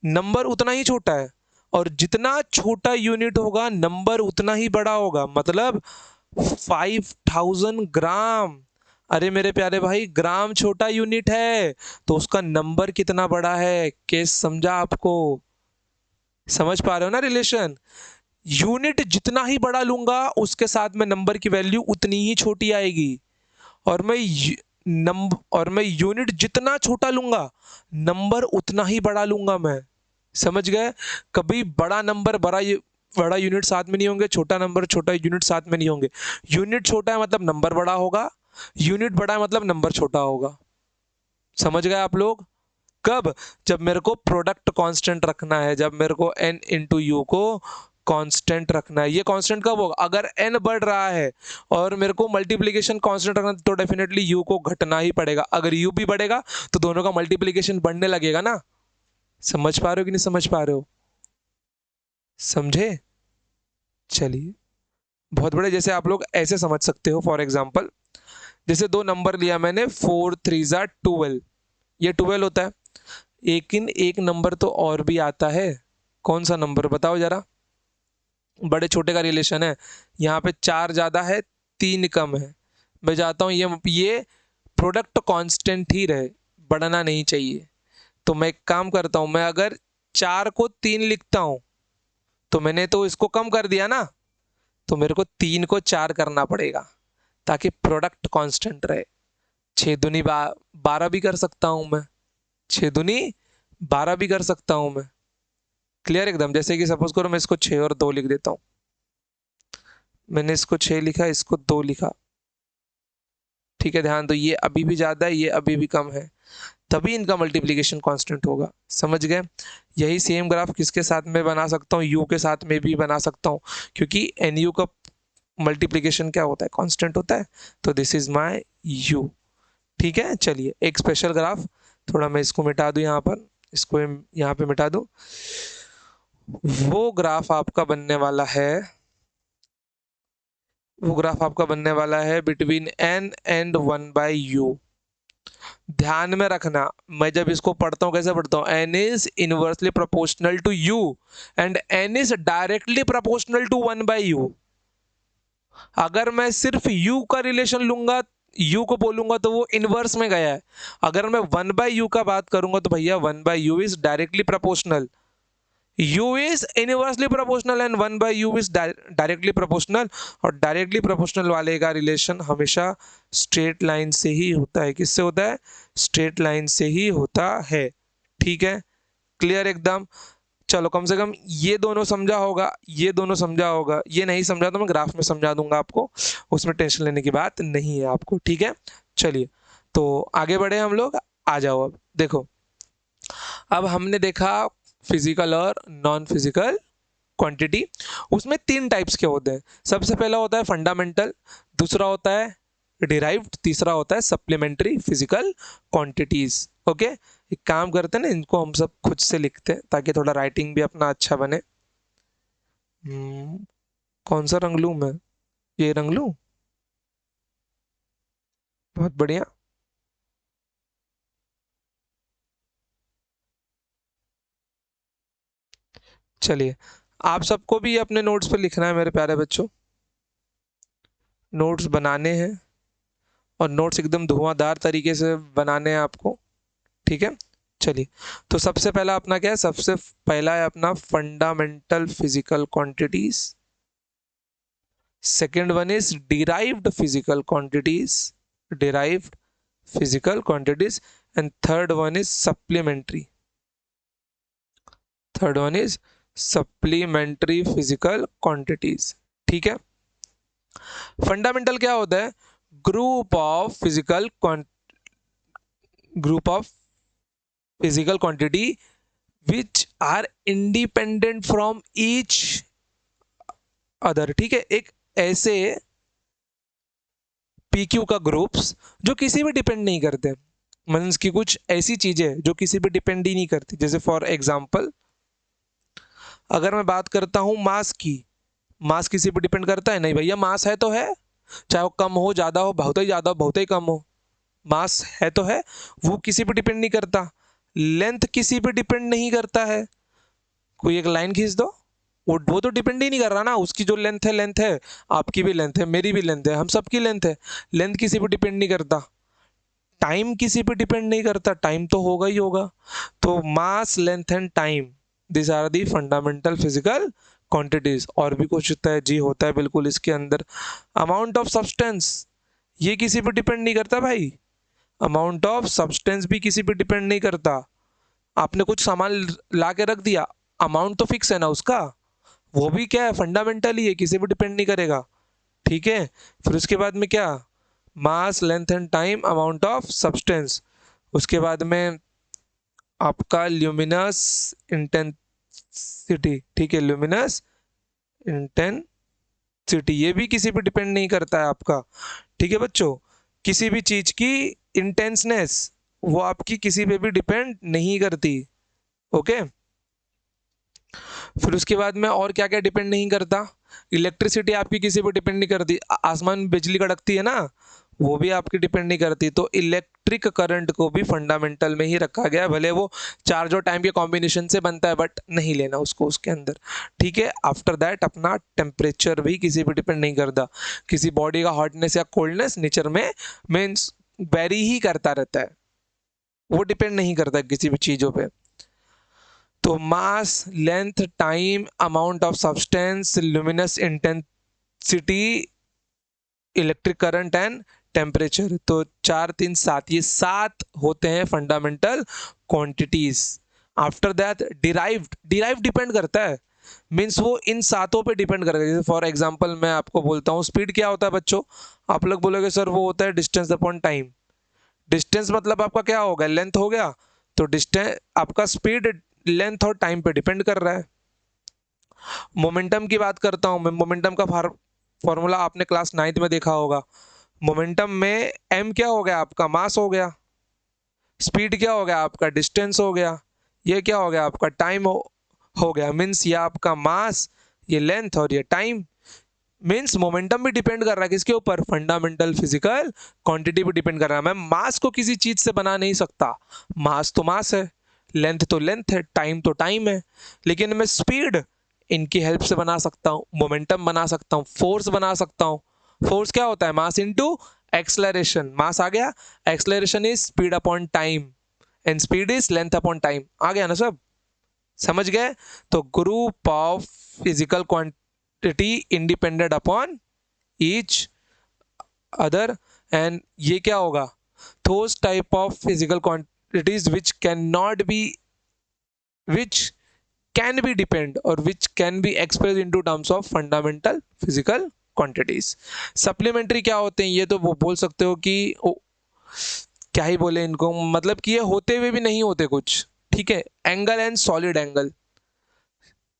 नंबर उतना ही छोटा है। और जितना छोटा यूनिट होगा नंबर उतना ही बड़ा होगा, मतलब 5000 ग्राम। अरे मेरे प्यारे भाई, ग्राम छोटा यूनिट है, तो उसका नंबर कितना बड़ा है, केस समझा आपको? समझ पा रहे हो ना रिलेशन? यूनिट जितना ही बड़ा लूंगा उसके साथ में नंबर की वैल्यू उतनी ही छोटी आएगी। और मैं यूनिट जितना छोटा लूंगा नंबर उतना ही बड़ा लूंगा मैं। समझ गए? कभी बड़ा नंबर बड़ा यूनिट साथ में नहीं होंगे, छोटा नंबर छोटा यूनिट साथ में नहीं होंगे। यूनिट छोटा है मतलब नंबर बड़ा होगा, यूनिट बड़ा है मतलब नंबर छोटा होगा। समझ गए आप लोग? कब? जब मेरे को प्रोडक्ट कांस्टेंट रखना है, जब मेरे को n इंटू यू को कांस्टेंट रखना है। ये कांस्टेंट कब होगा, अगर n बढ़ रहा है और मेरे को मल्टीप्लिकेशन कांस्टेंट रखना, तो डेफिनेटली u को घटना ही पड़ेगा। अगर u भी बढ़ेगा तो दोनों का मल्टीप्लिकेशन बढ़ने लगेगा ना। समझ पा रहे हो कि नहीं समझ पा रहे हो? समझे? चलिए, बहुत बड़े, जैसे आप लोग ऐसे समझ सकते हो, फॉर एग्जाम्पल, जैसे दो नंबर लिया मैंने, 4 3 12, ये 12 होता है। लेकिन एक नंबर तो और भी आता है, कौन सा नंबर बताओ जरा? बड़े छोटे का रिलेशन है, यहाँ पे 4 ज्यादा है, 3 कम है। मैं चाहता हूँ ये प्रोडक्ट कांस्टेंट ही रहे, बढ़ना नहीं चाहिए। तो मैं एक काम करता हूँ, मैं अगर 4 को 3 लिखता हूँ, तो मैंने तो इसको कम कर दिया ना, तो मेरे को 3 को 4 करना पड़ेगा, ताकि प्रोडक्ट कांस्टेंट रहे। 6 दूनी 12 भी कर सकता हूँ मैं, 6 दूनी 12 भी कर सकता हूँ मैं। क्लियर एकदम? जैसे कि सपोज करो मैं इसको 6 और 2 लिख देता हूँ, मैंने इसको 6 लिखा, इसको 2 लिखा। ठीक है, ध्यान दो, ये अभी भी ज्यादा है, ये अभी भी कम है। तभी इनका मल्टीप्लिकेशन कांस्टेंट होगा। समझ गए? यही सेम ग्राफ किसके साथ में बना सकता हूँ, यू के साथ में भी बना सकता हूँ, क्योंकि एन यू का मल्टीप्लिकेशन क्या होता है, कांस्टेंट होता है। तो दिस इज माय यू। ठीक है, चलिए एक स्पेशल ग्राफ, थोड़ा मैं इसको मिटा दूं यहाँ पर, इसको यहाँ पे मिटा दूं। वो ग्राफ आपका बनने वाला है, वो ग्राफ आपका बनने वाला है बिटवीन एन एंड 1/u। ध्यान में रखना, मैं जब इसको पढ़ता हूँ कैसे पढ़ता हूँ, N is inversely proportional to U and N is directly proportional to 1/u। अगर मैं सिर्फ u का रिलेशन लूंगा, u को बोलूंगा तो वो इनवर्स में गया है। अगर मैं 1/u का बात करूंगा तो भैया 1/u is directly proportional, u is inversely proportional and 1/u is directly proportional. और डायरेक्टली प्रोपोर्शनल वाले का रिलेशन हमेशा स्ट्रेट लाइन से ही होता है। किससे होता है? स्ट्रेट लाइन से ही होता है। ठीक है, क्लियर एकदम? चलो कम से कम ये दोनों समझा होगा, ये दोनों समझा होगा। ये नहीं समझा तो मैं ग्राफ में समझा दूंगा आपको, उसमें टेंशन लेने की बात नहीं है आपको। ठीक है, चलिए तो आगे बढ़े हम लोग। आ जाओ, अब देखो, अब हमने देखा फिजिकल और नॉन फिजिकल क्वांटिटी। उसमें तीन टाइप्स के होते हैं। सबसे पहला होता है फंडामेंटल, दूसरा होता है डिराइव्ड, तीसरा होता है सप्लीमेंट्री फिजिकल क्वांटिटीज। ओके, एक काम करते हैं ना, इनको हम सब खुद से लिखते हैं ताकि थोड़ा राइटिंग भी अपना अच्छा बने। कौन सा रंग लूं मैं? ये रंग लूं? बहुत बढ़िया। चलिए, आप सबको भी अपने नोट्स पे लिखना है मेरे प्यारे बच्चों, नोट्स बनाने हैं और नोट्स एकदम धुआंधार तरीके से बनाने हैं आपको। ठीक है, चलिए तो सबसे पहला अपना क्या है, सबसे पहला है अपना fundamental physical quantities. Second one is derived physical quantities, derived physical quantities. And third one is supplementary, third one is supplementary physical quantities. ठीक है, फंडामेंटल क्या होता है? Group of physical group of physical quantity which are independent from each other. ठीक है, एक ऐसे PQ का ग्रुप्स जो किसी पे डिपेंड नहीं करते, मीन्स की कुछ ऐसी चीजें जो किसी पे डिपेंड ही नहीं करती। जैसे फॉर एग्जांपल अगर मैं बात करता हूं मास की, मास किसी पे डिपेंड करता है? नहीं भैया, मास है तो है, चाहे वो कम हो ज्यादा हो, बहुत ही ज्यादा बहुत ही कम हो, मास है तो है, वो किसी पे डिपेंड नहीं करता। लेंथ किसी पे डिपेंड नहीं करता है, कोई एक लाइन खींच दो, वो तो डिपेंड ही नहीं कर रहा ना, उसकी जो लेंथ है, लेंथ है, आपकी भी लेंथ है, मेरी भी लेंथ है, हम सबकी लेंथ है, लेंथ किसी पे डिपेंड नहीं करता। टाइम किसी पे डिपेंड नहीं करता, टाइम तो होगा ही होगा। तो mass, length and time, this are the fundamental physical quantities. और भी कुछ होता है जी? होता है बिल्कुल इसके अंदर। अमाउंट ऑफ सब्सटेंस, ये किसी पे डिपेंड नहीं करता भाई, अमाउंट ऑफ सब्सटेंस भी किसी पे डिपेंड नहीं करता। आपने कुछ सामान ला के रख दिया, अमाउंट तो फिक्स है ना उसका, वो भी क्या है, फंडामेंटल ही है, किसी पे डिपेंड नहीं करेगा। ठीक है, फिर उसके बाद में क्या, mass, length and time, amount of substance. उसके बाद में आपका ल्यूमिनस इंटेंसिटी। ठीक है, ल्यूमिनस इंटेंसिटी, ये भी किसी पे डिपेंड नहीं करता है आपका। ठीक है बच्चों, किसी भी चीज की इंटेंसनेस वो आपकी किसी पे भी डिपेंड नहीं करती। ओके, फिर उसके बाद में और क्या क्या डिपेंड नहीं करता, इलेक्ट्रिसिटी आपकी किसी पर डिपेंड नहीं करती, आसमान में बिजली कड़कती है ना, वो भी आपकी डिपेंड नहीं करती। तो इलेक्ट्रिक करंट को भी फंडामेंटल में ही रखा गया है, भले वो चार्ज और टाइम के कॉम्बिनेशन से बनता है, बट नहीं लेना उसको उसके अंदर। ठीक है, आफ्टर दैट अपना टेम्परेचर भी किसी पर डिपेंड नहीं करता, किसी बॉडी का हॉटनेस या कोल्डनेस नेचर में मीन्स वेरी ही करता रहता है, वो डिपेंड नहीं करता किसी भी चीज़ों पे। तो mass, length, time, amount of substance, luminous intensity, electric current and temperature. तो 4 3 7, ये 7 होते हैं fundamental quantities. After that derived, derive depend करता है, मीन्स वो इन सातों पे डिपेंड करेगा। जैसे फॉर एग्जांपल मैं आपको बोलता हूँ स्पीड क्या होता है बच्चों, आप लोग बोलोगे सर वो होता है डिस्टेंस अपॉन टाइम। डिस्टेंस मतलब आपका क्या हो गया, लेंथ हो गया। तो डिस्टेंस आपका स्पीड लेंथ और टाइम पे डिपेंड कर रहा है। मोमेंटम की बात करता हूं मैं, मोमेंटम का फॉर्मूला आपने क्लास 9th में देखा होगा। मोमेंटम में एम क्या हो गया आपका, मास हो गया। स्पीड क्या हो गया आपका, डिस्टेंस हो गया। ये क्या हो गया आपका, टाइम हो गया। मीन्स ये आपका मास, ये लेंथ और ये टाइम। मीन्स मोमेंटम भी डिपेंड कर रहा है किसके ऊपर, फंडामेंटल फिजिकल क्वांटिटी भी डिपेंड कर रहा है। मैं मास को किसी चीज से बना नहीं सकता, मास तो मास है, लेंथ तो लेंथ है, टाइम तो टाइम है। लेकिन मैं स्पीड इनकी हेल्प से बना सकता हूँ, मोमेंटम बना सकता हूँ, फोर्स बना सकता हूँ। फोर्स क्या होता है, मास इनटू एक्सलरेशन। मास आ गया, acceleration is speed upon time, and speed is length upon time. आ गया ना सब, समझ गए। तो group of physical quantity independent upon each other, and ये क्या होगा, those type of physical quantities which can be depend or which can be expressed into terms of fundamental physical quantities। Supplementary क्या होते हैं, ये तो वो बोल सकते हो कि क्या ही बोले इनको, मतलब कि ये होते हुए भी नहीं होते कुछ। ठीक है, angle and solid angle.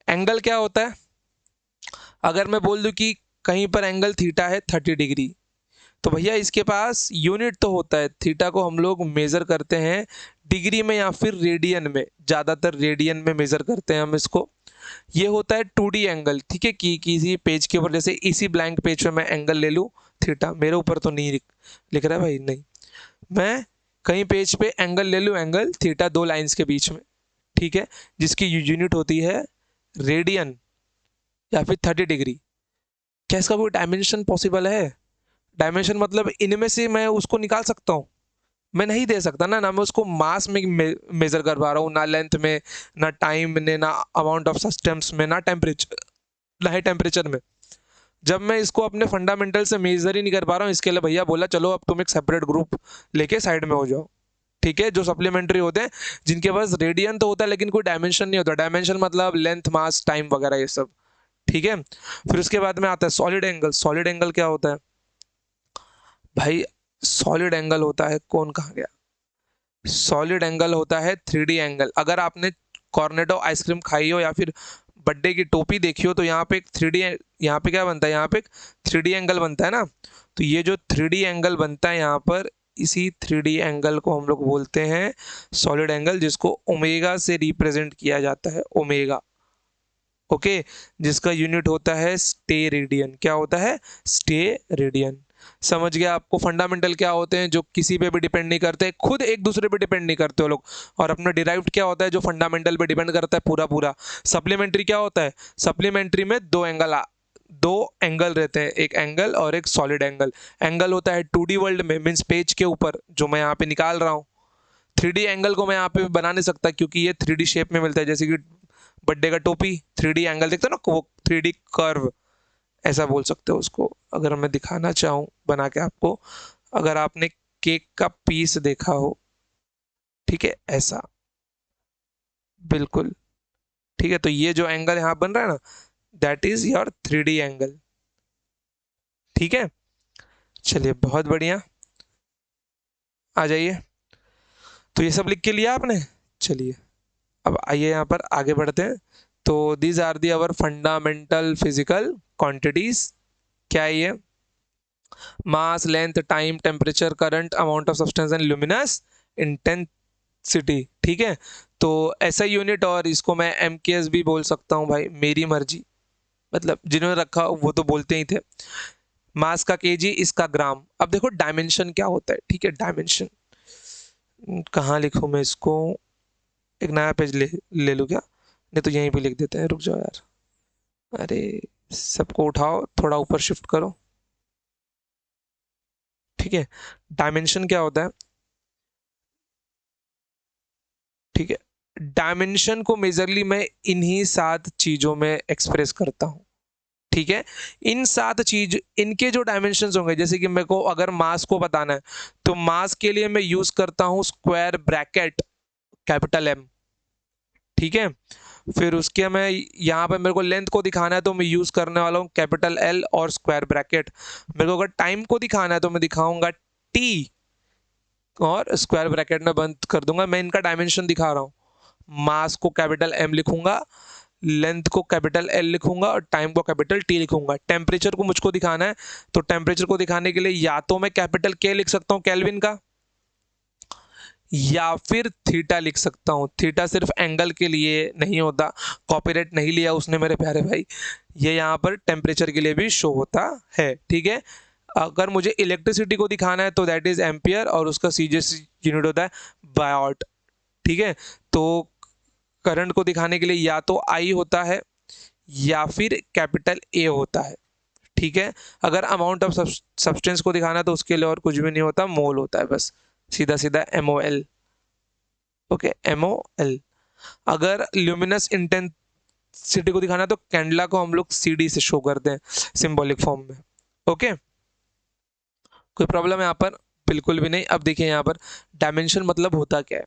Angle क्या होता है, अगर मैं बोल दूं कि कहीं पर एंगल थीटा है 30 डिग्री, तो भैया इसके पास यूनिट तो होता है, थीटा को हम लोग मेजर करते हैं डिग्री में या फिर रेडियन में, ज़्यादातर रेडियन में मेजर करते हैं हम इसको। ये होता है 2D एंगल। ठीक है, कि किसी पेज के ऊपर, जैसे इसी ब्लैंक पेज पे मैं एंगल ले लूँ थीटा, मेरे ऊपर तो नहीं लिख रहा है भाई, नहीं, मैं कहीं पेज पे एंगल ले लूँ, एंगल थीटा दो लाइन्स के बीच में, ठीक है, जिसकी यूनिट होती है रेडियन या फिर 30 डिग्री। क्या इसका कोई डायमेंशन पॉसिबल है, डायमेंशन मतलब इनमें से मैं उसको निकाल सकता हूँ, मैं नहीं दे सकता ना, ना मैं उसको मास में मेजर कर पा रहा हूँ, ना लेंथ में, ना टाइम में, ना अमाउंट ऑफ सब्सटेंस में, ना टेम्परेचर, ना ही टेम्परेचर में। जब मैं इसको अपने फंडामेंटल से मेजर ही नहीं कर पा रहा हूँ, इसके लिए भैया बोला चलो अब तुम एक सेपरेट ग्रुप लेके साइड में हो जाओ। ठीक है, जो सप्लीमेंट्री होते हैं, जिनके पास रेडियन तो होता है लेकिन कोई डायमेंशन नहीं होता, डायमेंशन मतलब लेंथ, मास, टाइम वगैरह ये सब। ठीक है, फिर उसके बाद में आता है सॉलिड एंगल। सॉलिड एंगल क्या होता है भाई, सॉलिड एंगल होता है, कौन कहाँ गया, सॉलिड एंगल होता है 3D एंगल। अगर आपने कॉर्नेटो आइसक्रीम खाई हो या फिर बर्थडे की टोपी देखी हो, तो यहाँ पे एक 3D, यहाँ पे क्या बनता है, यहाँ पे एक 3D एंगल बनता है ना। तो ये जो 3D एंगल बनता है यहाँ पर, इसी 3D एंगल को हम लोग बोलते हैं सॉलिड एंगल, जिसको ओमेगा से रिप्रेजेंट किया जाता है, ओमेगा। ओके, जिसका यूनिट होता है स्टे रेडियन। क्या होता है, स्टे रेडियन। समझ गया आपको फंडामेंटल क्या होते हैं, जो किसी पे भी डिपेंड नहीं करते, खुद एक दूसरे पे डिपेंड नहीं करते हो लोग। और अपना डिराइव्ड क्या होता है, जो फंडामेंटल पे डिपेंड करता है पूरा पूरा। सप्लीमेंट्री क्या होता है, सप्लीमेंट्री में दो एंगल रहते हैं, एक एंगल और एक सॉलिड एंगल। एंगल होता है 2D वर्ल्ड में, मीन्स पेज के ऊपर जो मैं यहाँ पे निकाल रहा हूँ। 3D एंगल को मैं यहाँ पे बना नहीं सकता क्योंकि ये 3D शेप में मिलता है, जैसे कि बर्थडे का टोपी 3D एंगल देखते हो ना, वो 3D कर्व ऐसा बोल सकते हो उसको। अगर मैं दिखाना चाहूँ बना के आपको, अगर आपने केक का पीस देखा हो, ठीक है, ऐसा बिल्कुल, ठीक है, तो ये जो एंगल यहाँ बन रहा है ना, that is your 3D angle. ठीक है, चलिए बहुत बढ़िया, आ जाइए। तो ये सब लिख के लिया आपने, चलिए अब आइए यहाँ पर आगे बढ़ते हैं। तो these are the our fundamental physical quantities. क्या है ये, mass, length, time, temperature, current, amount of substance and luminous intensity. ठीक है, तो ऐसा यूनिट, और इसको मैं MKS भी बोल सकता हूँ भाई, मेरी मर्जी, मतलब जिन्होंने रखा वो तो बोलते ही थे। मास का केजी, इसका ग्राम। अब देखो डायमेंशन क्या होता है, ठीक है, डायमेंशन कहाँ लिखूँ मैं इसको, एक नया पेज ले लूँ क्या, नहीं तो यहीं पे लिख देते हैं, रुक जाओ यार, अरे सबको उठाओ, थोड़ा ऊपर शिफ्ट करो। ठीक है, डायमेंशन क्या होता है, ठीक है, डायमेंशन को मेजरली मैं इन्हीं 7 चीजों में एक्सप्रेस करता हूं। ठीक है, इन 7 चीज, इनके जो डायमेंशंस होंगे, जैसे कि मेरे को अगर मास को बताना है, तो मास के लिए मैं यूज करता हूं स्क्वायर ब्रैकेट कैपिटल M। ठीक है, फिर उसके मैं यहाँ पे मेरे को लेंथ को दिखाना है तो मैं यूज करने वाला हूँ कैपिटल L और स्क्वायर ब्रैकेट। मेरे को अगर टाइम को दिखाना है तो मैं दिखाऊंगा T और स्क्वायर ब्रैकेट में बंद कर दूंगा। मैं इनका डायमेंशन दिखा रहा हूँ, मास को कैपिटल एम लिखूंगा, लेंथ को कैपिटल एल लिखूंगा और टाइम को कैपिटल टी लिखूंगा। टेम्परेचर को मुझको दिखाना है, तो टेम्परेचर को दिखाने के लिए या तो मैं कैपिटल के लिख सकता हूँ केल्विन का, या फिर थीटा लिख सकता हूँ। थीटा सिर्फ एंगल के लिए नहीं होता, कॉपीराइट नहीं लिया उसने मेरे प्यारे भाई, ये यहाँ पर टेम्परेचर के लिए भी शो होता है। ठीक है, अगर मुझे इलेक्ट्रिसिटी को दिखाना है तो दैट इज एम्पियर और उसका सीजीएस यूनिट होता है वाट। ठीक है, तो करंट को दिखाने के लिए या तो आई होता है या फिर कैपिटल ए होता है। ठीक है, अगर अमाउंट ऑफ सब्सटेंस को दिखाना है तो उसके लिए और कुछ भी नहीं होता, मोल होता है बस, सीधा सीधा MOL। Okay, MOL। अगर ल्यूमिनस इंटेंसिटी को दिखाना है तो कैंडला को हम लोग CD से शो करते हैं सिंबॉलिक फॉर्म में। ओके, कोई प्रॉब्लम है यहाँ पर? बिल्कुल भी नहीं। अब देखिए यहाँ पर डायमेंशन मतलब होता क्या है।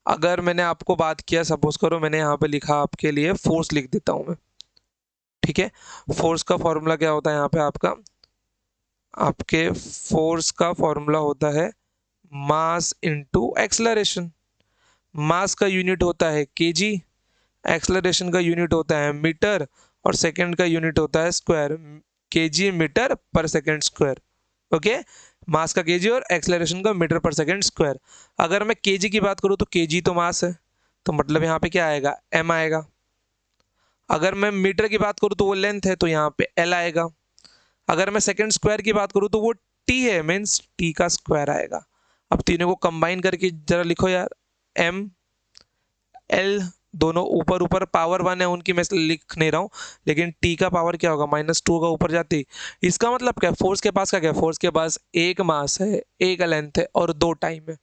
अगर मैंने आपको बात किया, सपोज करो मैंने यहाँ पे लिखा आपके लिए फोर्स, लिख देता हूँ मैं। ठीक है, फोर्स का फॉर्मूला क्या होता है यहाँ पे आपका, आपके फोर्स का फॉर्मूला होता है मास इनटू एक्सलरेशन। मास का यूनिट होता है केजी, एक्सलरेशन का यूनिट होता है मीटर और सेकंड का यूनिट होता है स्क्वायर, केजी मीटर पर सेकंड स्क्वायर। ओके, मास का केजी और एक्सलरेशन का मीटर पर सेकंड स्क्वायर। अगर मैं केजी की बात करूँ तो केजी तो मास है, तो मतलब यहाँ पे क्या आएगा, m आएगा। अगर मैं मीटर की बात करूँ तो वो लेंथ है, तो यहाँ पे l आएगा। अगर मैं सेकंड स्क्वायर की बात करूँ तो वो t है, मीन्स t का स्क्वायर आएगा। अब तीनों को कंबाइन करके जरा लिखो यार, m l, दोनों ऊपर ऊपर पावर 1 है उनकी, मैं लिख नहीं रहा हूँ, लेकिन t का पावर क्या होगा, -2 का ऊपर जाती। इसका मतलब क्या है, फोर्स के पास का क्या है, फोर्स के पास एक मास है, एक लेंथ है और दो टाइम है।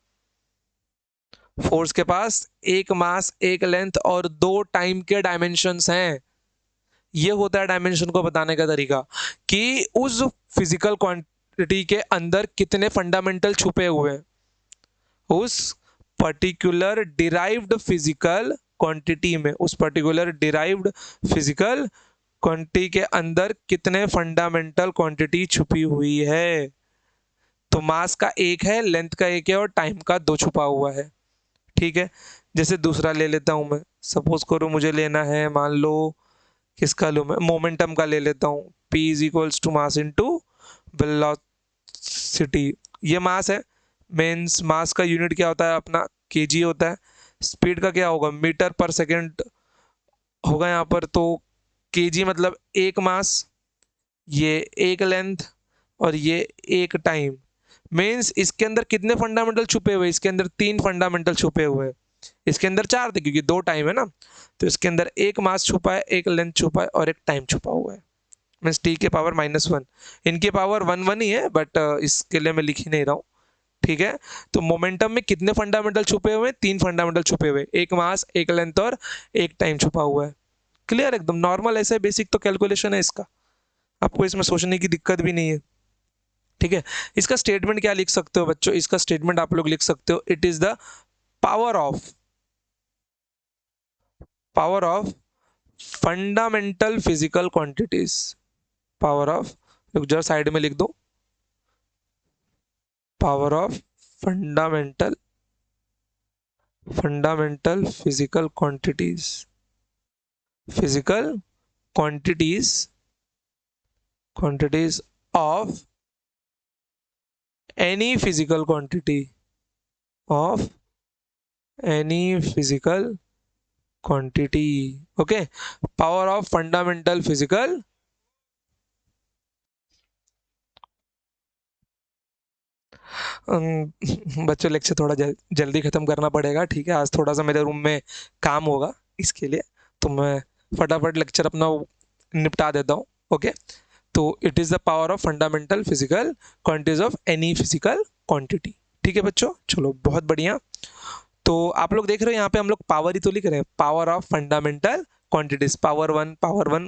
फोर्स के पास एक मास, एक लेंथ और दो टाइम के डायमेंशंस हैं। ये होता है डायमेंशन को बताने का तरीका, कि उस फिजिकल क्वांटिटी के अंदर कितने फंडामेंटल छुपे हुए हैं, उस पर्टिकुलर डिराइव्ड फिजिकल क्वांटिटी में, उस पर्टिकुलर डिराइव्ड फिजिकल क्वांटिटी के अंदर कितने फंडामेंटल क्वांटिटी छुपी हुई है। तो मास का एक है, लेंथ का एक है और टाइम का दो छुपा हुआ है। ठीक है, जैसे दूसरा ले लेता हूं मैं, सपोज करो मुझे लेना है, मान लो किसका लूं मैं, मोमेंटम का ले लेता हूं। P is equals to mass into velocity. ये मास है, मीन्स मास का यूनिट क्या होता है अपना, केजी होता है। स्पीड का क्या होगा, मीटर पर सेकंड होगा यहाँ पर, तो केजी मतलब एक मास, ये एक लेंथ और ये एक टाइम। मीन्स इसके अंदर कितने फंडामेंटल छुपे हुए, इसके अंदर तीन फंडामेंटल छुपे हुए हैं। इसके अंदर चार थे क्योंकि दो टाइम है ना, तो इसके अंदर एक मास छुपा है, एक लेंथ छुपा है और एक टाइम छुपा हुआ है। मीन्स टी के पावर -1, इनके पावर 1 1 ही है, बट इसके लिए मैं लिख ही नहीं रहा हूँ। ठीक है, तो मोमेंटम में कितने फंडामेंटल छुपे हुए हैं, तीन फंडामेंटल छुपे हुए, एक मास, एक लेंथ और एक टाइम छुपा हुआ है। क्लियर, एकदम नॉर्मल, ऐसे बेसिक तो कैलकुलेशन है इसका, आपको इसमें सोचने की दिक्कत भी नहीं है। ठीक है, इसका स्टेटमेंट क्या लिख सकते हो बच्चों, इसका स्टेटमेंट आप लोग लिख सकते हो, it is the power of fundamental physical quantities. Power of, जरा साइड में लिख दो, power of fundamental physical quantities, physical quantities of any physical quantity, of any physical quantity. Okay, power of fundamental physical, बच्चों lecture थोड़ा जल्दी खत्म करना पड़ेगा। ठीक है, आज थोड़ा सा मेरे रूम में काम होगा, इसके लिए तो मैं फटाफट लेक्चर अपना निपटा देता हूँ। ओके, तो it is the power of fundamental physical quantities of any physical quantity. ठीक है बच्चों, चलो बहुत बढ़िया। तो आप लोग देख रहे हो यहाँ पे हम लोग पावर ही तो लिख रहे हैं, power of fundamental quantities, power 1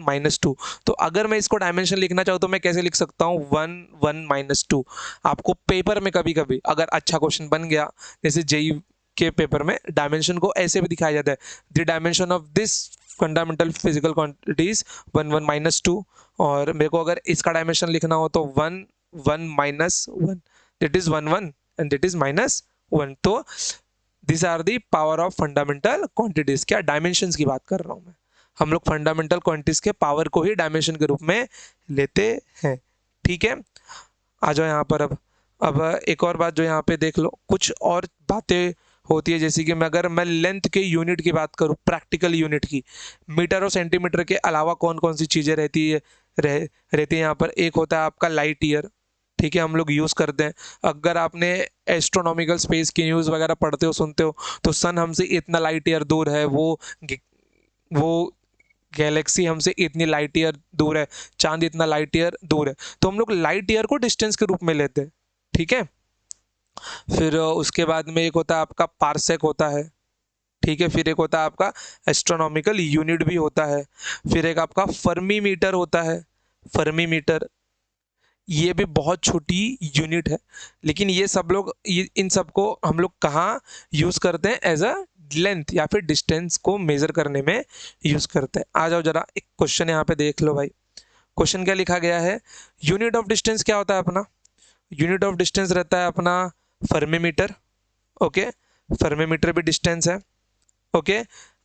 -2। तो अगर मैं इसको डायमेंशन लिखना चाहूँ तो मैं कैसे लिख सकता हूँ, 1 1 -2। आपको पेपर में कभी कभी अगर अच्छा क्वेश्चन बन गया, जैसे जेई के पेपर में, डायमेंशन को ऐसे भी दिखाया जाता है, the dimension of this fundamental physical quantities 1 1 -2। और मेरे को अगर इसका डायमेंशन लिखना हो तो 1 1 -1, that is 1 1 and that is -1। 1। तो this are the power of fundamental quantities. क्या डायमेंशंस की बात कर रहा हूँ मैं। हम लोग फंडामेंटल क्वांटिटीज के पावर को ही डायमेंशन के रूप में लेते हैं। ठीक है, आ जाओ यहाँ पर। अब एक और बात जो यहाँ पे देख लो, कुछ और बातें होती है, जैसे कि अगर मैं लेंथ के यूनिट की बात करूँ, प्रैक्टिकल यूनिट की, मीटर और सेंटीमीटर के अलावा कौन कौन सी चीज़ें रहती है यहाँ पर। एक होता है आपका लाइट ईयर, ठीक है, हम लोग यूज़ करते हैं। अगर आपने एस्ट्रोनॉमिकल स्पेस की न्यूज़ वगैरह पढ़ते हो, सुनते हो, तो सन हमसे इतना लाइट ईयर दूर है, वो गैलेक्सी हमसे इतनी लाइट ईयर दूर है, चांद इतना लाइट ईयर दूर है। तो हम लोग लाइट ईयर को डिस्टेंस के रूप में लेते हैं। ठीक है, फिर उसके बाद में एक होता है आपका पार्सेक होता है। ठीक है, फिर एक होता है आपका एस्ट्रोनॉमिकल यूनिट भी होता है। फिर एक आपका फर्मी मीटर होता है। फर्मी मीटर ये भी बहुत छोटी यूनिट है, लेकिन ये सब लोग इन सबको हम लोग कहाँ यूज़ करते हैं, एज अ लेंथ या फिर डिस्टेंस को मेजर करने में यूज़ करते हैं। आ जाओ जरा एक क्वेश्चन यहाँ पे देख लो भाई। क्वेश्चन क्या लिखा गया है, यूनिट ऑफ डिस्टेंस क्या होता है अपना। यूनिट ऑफ डिस्टेंस रहता है अपना फर्मीमीटर। ओके, फर्मीमीटर भी डिस्टेंस है। ओके,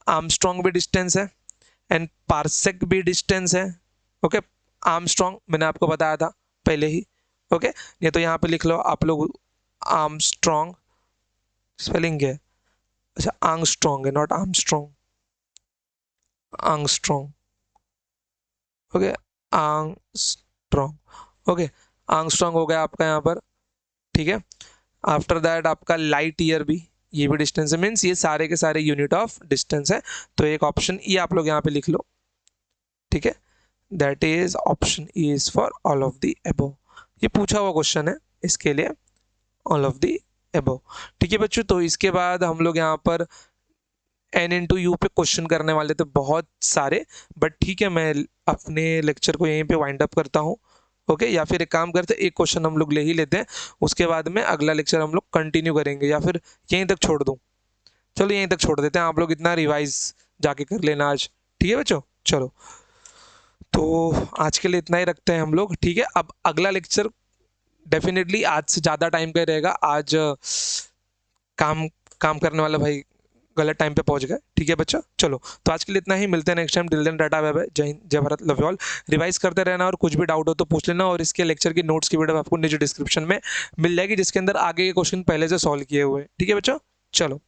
आर्मस्ट्रॉन्ग भी डिस्टेंस है, एंड पार्सेक भी डिस्टेंस है। ओके, आर्मस्ट्रॉन्ग मैंने आपको बताया था पहले ही। ओके, ये तो यहाँ पे लिख लो आप लोग, आर्मस्ट्रॉन्ग स्पेलिंग है, अच्छा आर्मस्ट्रॉन्ग है, not Armstrong, Armstrong. Okay, Armstrong. Okay, Armstrong हो गया आपका यहाँ पर। ठीक है, आफ्टर दैट आपका लाइट ईयर भी, ये भी डिस्टेंस है, मीन्स ये सारे के सारे यूनिट ऑफ डिस्टेंस है। तो एक ऑप्शन ये आप लोग यहाँ पे लिख लो। ठीक है, that is option E is for all of the एबो। ये पूछा हुआ क्वेश्चन है, इसके लिए ऑल ऑफ द एबो। ठीक है बच्चों, तो इसके बाद हम लोग यहाँ पर एन इंटू यू पे क्वेश्चन करने वाले थे बहुत सारे, बट ठीक है, मैं अपने लेक्चर को यहीं पे वाइंड अप करता हूँ। ओके, या फिर एक काम करते हैं, एक क्वेश्चन हम लोग ले ही लेते हैं, उसके बाद में अगला लेक्चर हम लोग कंटिन्यू करेंगे, या फिर यहीं तक छोड़ दूँ। चलो यहीं तक छोड़ देते हैं, आप लोग इतना रिवाइज जाके कर लेना आज। ठीक है बच्चों, चलो तो आज के लिए इतना ही रखते हैं हम लोग। ठीक है, अब अगला लेक्चर डेफिनेटली आज से ज़्यादा टाइम का रहेगा। आज काम काम करने वाला भाई गलत टाइम पे पहुंच गए। ठीक है बच्चा, चलो तो आज के लिए इतना ही, मिलते हैं नेक्स्ट टाइम। टिल देन टाटा बाय बाय, जय हिंद, जय Bharat, love you all. Revise करते रहना, और कुछ भी डाउट हो तो पूछ लेना, और इसके लेक्चर की नोट्स की वीडियो आपको नीचे डिस्क्रिप्शन में मिल जाएगी, जिसके अंदर आगे के क्वेश्चन पहले से सॉल्व किए हुए हैं। ठीक है बच्चों, चलो।